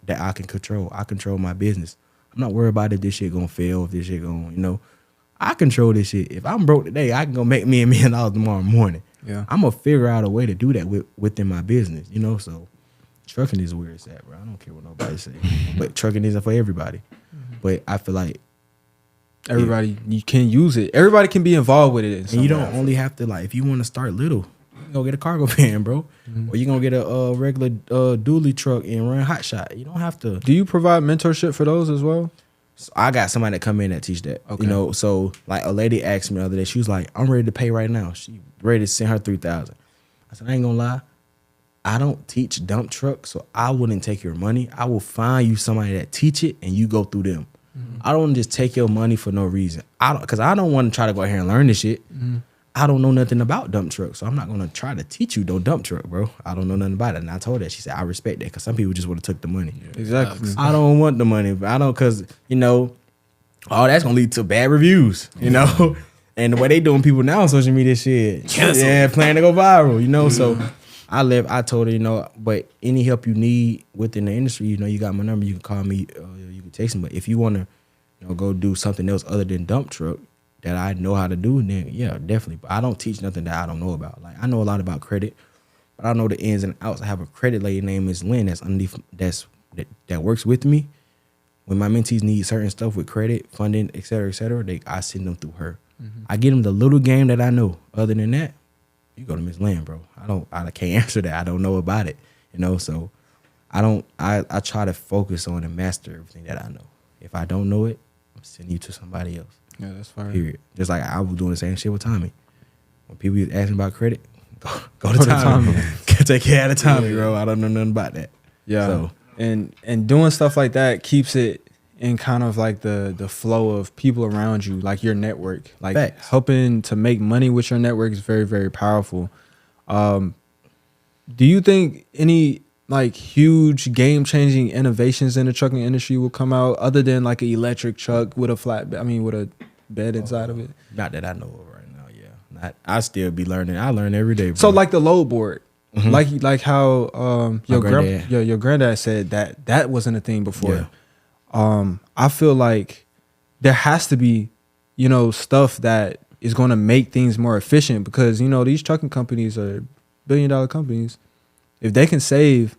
I can control. I control my business. I'm not worried about if this shit gonna fail, if this shit gonna, you know. I control this shit. If I'm broke today, I can go make me $1 million tomorrow morning. Yeah. I'm gonna figure out a way to do that within my business, you know. So trucking is where it's at, bro. I don't care what nobody say, but trucking isn't for everybody. But I feel like Everybody, you can use it. Everybody can be involved with it. and you don't only have to, like, if you want to start little, you can go get a cargo van, bro, or you gonna get a regular dually truck and run hot shot. You don't have to. Do you provide mentorship for those as well? So I got somebody that come in that teach that. Okay. You know, so like a lady asked me the other day, she was like, I'm ready to pay right now. She ready to send her 3,000. I said, I ain't gonna lie. I don't teach dump truck, so I wouldn't take your money. I will find you somebody that teach it and you go through them. I don't just take your money for no reason. Because I don't want to try to go out here and learn this shit. I don't know nothing about dump trucks, so I'm not gonna try to teach you no dump truck, bro. I don't know nothing about it. And I told her, she said, I respect that, because some people just would have took the money. Exactly. I don't want the money, but I don't, because, you know, all that's gonna lead to bad reviews, you know. And the way they doing people now on social media, shit, yeah, plan to go viral, you know. So I told her, you know, but any help you need within the industry, you know, you got my number. You can call me, you can text me. But if you want to, you know, go do something else other than dump truck that I know how to do, then yeah, definitely. But I don't teach nothing that I don't know about. Like, I know a lot about credit, but I know the ins and outs. I have a credit lady named Ms. Lynn that's underneath, that works with me. When my mentees need certain stuff with credit, funding, et cetera, I send them through her. I get them the little game that I know. Other than that, you go to Ms. Lynn, bro. I can't answer that. I don't know about it, you know. So I try to focus on and master everything that I know. If I don't know it, I'm sending you to somebody else. Yeah, that's fine. Period. Just like I was doing the same shit with Tommy. When people was asking about credit, go to Tommy. Take care of Tommy, bro. I don't know nothing about that. Yeah. So, and doing stuff like that keeps it in kind of like the flow of people around you, like your network. Like Facts. helping to make money with your network is very, very powerful. Do you think any like huge game changing innovations in the trucking industry will come out other than like an electric truck with with a bed inside of it? not that I know of right now, yeah. I still be learning. I learn every day, bro. So like the load board, like how your granddad. your granddad said that wasn't a thing before. Yeah. I feel like there has to be, you know, stuff that is going to make things more efficient, because, you know, these trucking companies are billion-dollar companies. If they can save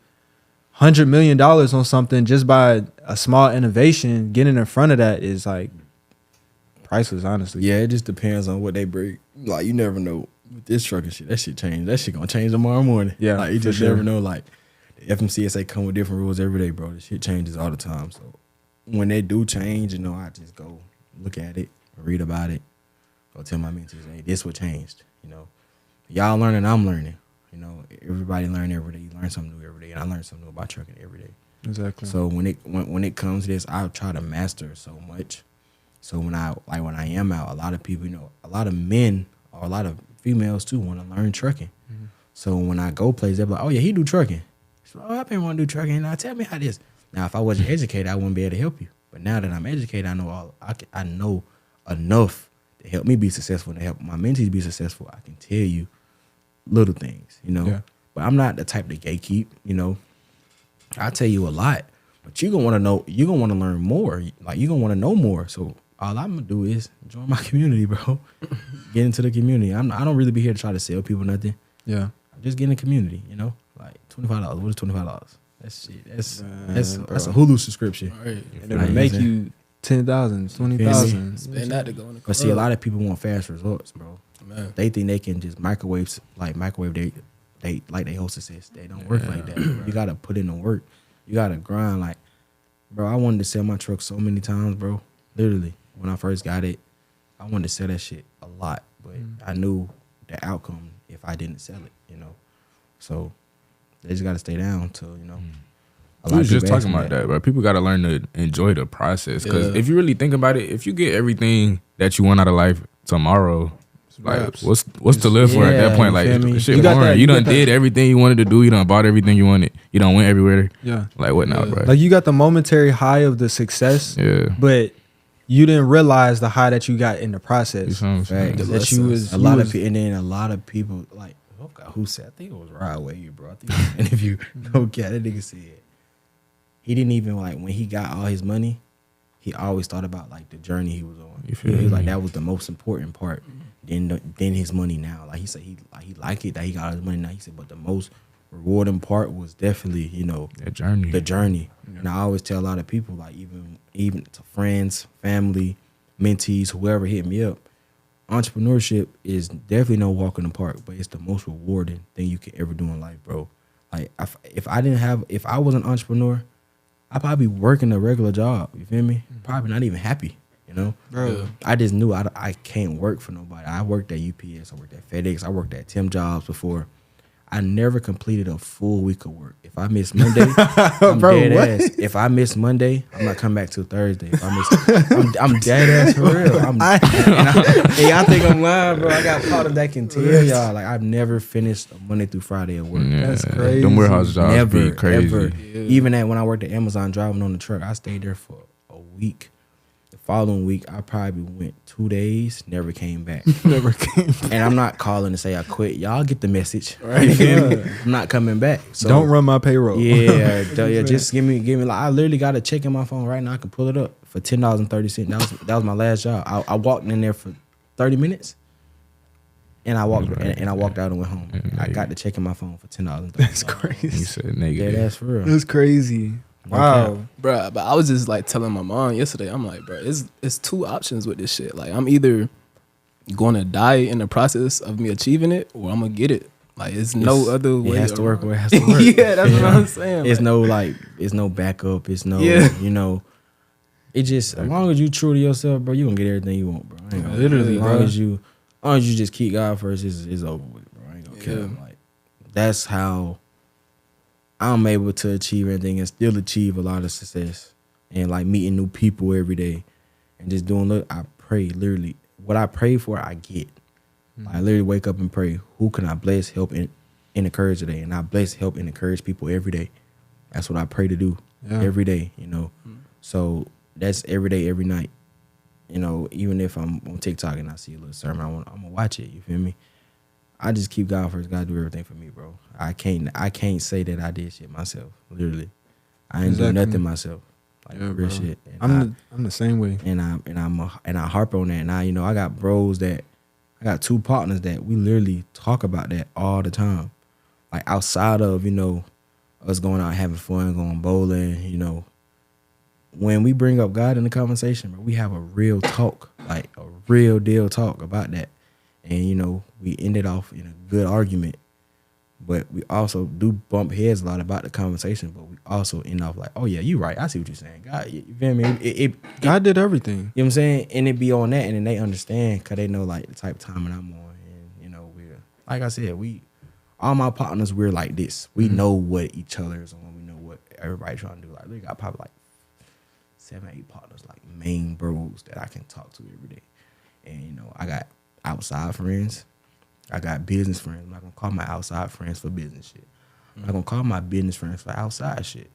$100 million on something just by a small innovation, getting in front of that is like priceless, honestly. Yeah, it just depends on what they bring. Like, you never know with this trucking shit. That shit change. That shit gonna change tomorrow morning. Yeah, like you for just sure. never know. Like the FMCSA come with different rules every day, bro. The shit changes all the time. So when they do change, you know, I just go look at it, read about it, go tell my mentors, hey, this what changed. You know, y'all learning, I'm learning. You know, everybody learn every day. You learn something new every day, and I learn something new about trucking every day. Exactly. So when it comes to this, I try to master so much. So when I am out, a lot of people, you know, a lot of men or a lot of females too want to learn trucking. So when I go places, they're like, "Oh yeah, he do trucking." So, "Oh, I've been want to do trucking." Now tell me how this. Now if I wasn't educated, I wouldn't be able to help you. But now that I'm educated, I know I know enough to They help me be successful. They help my mentees be successful. I can tell you little things, you know. Yeah. But I'm not the type to gatekeep, you know. I tell you a lot, but you're gonna want to know. You're gonna want to learn more. Like you're gonna want to know more. So all I'm gonna do is join my community, bro. Get into the community. I don't really be here to try to sell people nothing. Yeah. Just get in the community, you know. Like $25. What is $25? That's shit. That's a bro. Hulu subscription. Right. And it would make you 10,000, 20,000. Spend that to go in the club. But see, a lot of people want fast results, bro. Man. They think they can just microwave they whole success. They don't work like that. Bro. You gotta put in the work. You gotta grind. Like, bro, I wanted to sell my truck so many times, bro. Literally, when I first got it, I wanted to sell that shit a lot, but I knew the outcome if I didn't sell it, you know. So they just gotta stay down till, you know. We was just talking about that, but people got to learn to enjoy the process. Because if you really think about it, if you get everything that you want out of life tomorrow, like what's to live for at that point? Like shit, you done did everything you wanted to do. You done bought everything you wanted. You done went everywhere. Yeah. Like what now, bro? Like you got the momentary high of the success. Yeah. But you didn't realize the high that you got in the process. You know what I'm saying? That you was a lot of people, and then a lot of people like who said? I think it was Rod Wave, bro. I think it was an interview. Okay, that nigga said. He didn't even like when he got all his money, he always thought about like the journey he was on. He was like that was the most important part. Then his money now. Like he said he liked it that he got all his money now. He said, but the most rewarding part was definitely, you know, the journey. Yeah. And I always tell a lot of people, like even to friends, family, mentees, whoever hit me up, entrepreneurship is definitely no walk in the park, but it's the most rewarding thing you can ever do in life, bro. Like if I was an entrepreneur, I'd probably be working a regular job. You feel me? Probably not even happy, you know? Bro. Yeah. I just knew I can't work for nobody. I worked at UPS. I worked at FedEx. I worked at Tim Jobs before. I never completed a full week of work. If I miss Monday, I'm dead ass. If I miss Monday, I'm not coming back till Thursday. If I miss, I'm dead ass for real. I think I'm lying, bro. I got part of that can tell y'all. Like I've never finished a Monday through Friday at work. Yeah, That's crazy. Them warehouse jobs Never, be crazy. ever. Even when I worked at Amazon driving on the truck, I stayed there for a week. The following week, I probably went 2 days, never came back. And I'm not calling to say I quit. Y'all get the message. Right? I'm not coming back. So don't run my payroll. Yeah, just give me like I literally got a check in my phone right now. I can pull it up for $10.30. That was my last job. I walked in there for 30 minutes. And I walked and I walked out and went home. I got the check in my phone for $10.30. That's crazy. You said negative. Yeah, that's for real. That's crazy. Wow. Bro, but I was just like telling my mom yesterday, I'm like, bro, it's two options with this shit. Like I'm either gonna die in the process of me achieving it or I'm gonna get it. Like it's no other way. It has to work or it has to work. Yeah, that's what I'm saying. It's no backup. It's no, you know, it just, as long as you true to yourself, bro, you gonna get everything you want, bro. I ain't gonna, Literally, as long as you just keep God first, it's over with, bro. I ain't gonna care. Like that's how I'm able to achieve everything and still achieve a lot of success and like meeting new people every day and just doing. Look, I pray literally what I pray for, I get. I literally wake up and pray. Who can I bless, help, and encourage today? And I bless, help, and encourage people every day. That's what I pray to do every day. You know, so that's every day, every night. You know, even if I'm on TikTok and I see a little sermon, I'm gonna watch it. You feel me? I just keep God first. God do everything for me, bro. I can't say that I did shit myself. Literally, I ain't do nothing myself. Like real shit. And I'm the same way. And I harp on that. And I got bros that I got two partners that we literally talk about that all the time. Like outside of us going out having fun, going bowling. When we bring up God in the conversation, bro, we have a real talk, like a real deal talk about that. And, we ended off in a good argument. But we also do bump heads a lot about the conversation, but we also end off like, oh, yeah, you right. I see what you're saying. God, you feel me? God did everything. You know what I'm saying? And it be on that, and then they understand because they know, like, the type of time that I'm on. And, we're, like I said, all my partners, we're like this. We know what each other is on. We know what everybody's trying to do. Like, we got probably like 7, 8 partners, like main bros that I can talk to every day. And, I got outside friends. I got business friends. I'm not going to call my outside friends for business shit. I'm not going to call my business friends for outside shit.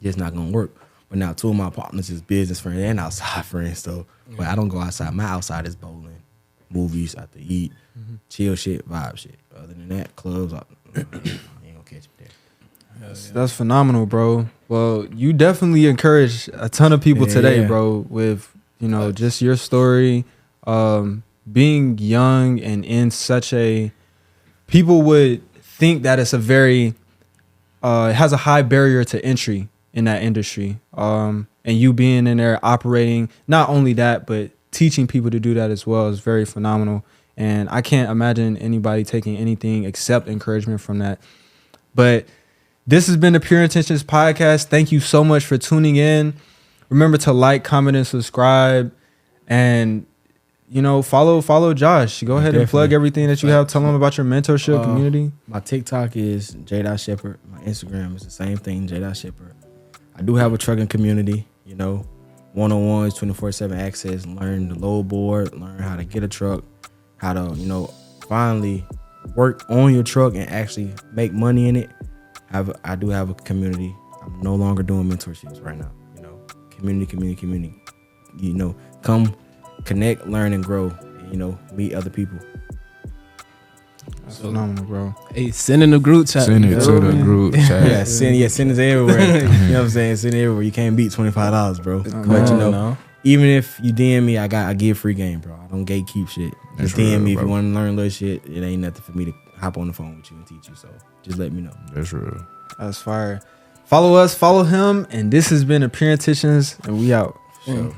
It's not going to work. But now 2 of my partners is business friends and outside friends. So, but I don't go outside. My outside is bowling, movies, out to eat, chill shit, vibe shit. Other than that, clubs, you ain't gonna catch me there. That's phenomenal, bro. Well, you definitely encouraged a ton of people today, yeah. bro, with, you know, just your story. Being young and in such a, people would think that it's a very, it has a high barrier to entry in that industry. And you being in there operating, not only that, but teaching people to do that as well is very phenomenal. And I can't imagine anybody taking anything except encouragement from that. But this has been the Pure Intentions Podcast. Thank you so much for tuning in. Remember to like, comment, and subscribe. And, you know, follow Josh. Go ahead and plug everything that you have. Tell them about your mentorship community. My TikTok is J.Shepphard. My Instagram is the same thing, J.Shepphard. I do have a trucking community, you know, one-on-ones, 24/7 access, learn the load board, learn how to get a truck, how to, you know, finally work on your truck and actually make money in it. I do have a community. I'm no longer doing mentorships right now, you know, community, you know, come connect, learn, and grow, and, you know, meet other people. That's phenomenal, bro. Hey, send in the group chat. Send it to the group chat. Yeah, send it everywhere. You know what I'm saying? Send it everywhere. You can't beat $25, bro. But you know, even if you DM me, I give free game, bro. I don't gatekeep shit. Just DM me if you want to learn a little shit. It ain't nothing for me to hop on the phone with you and teach you. So just let me know. That's real. That's fire. Follow us, follow him, and this has been the Pure Intentions, and we out. So.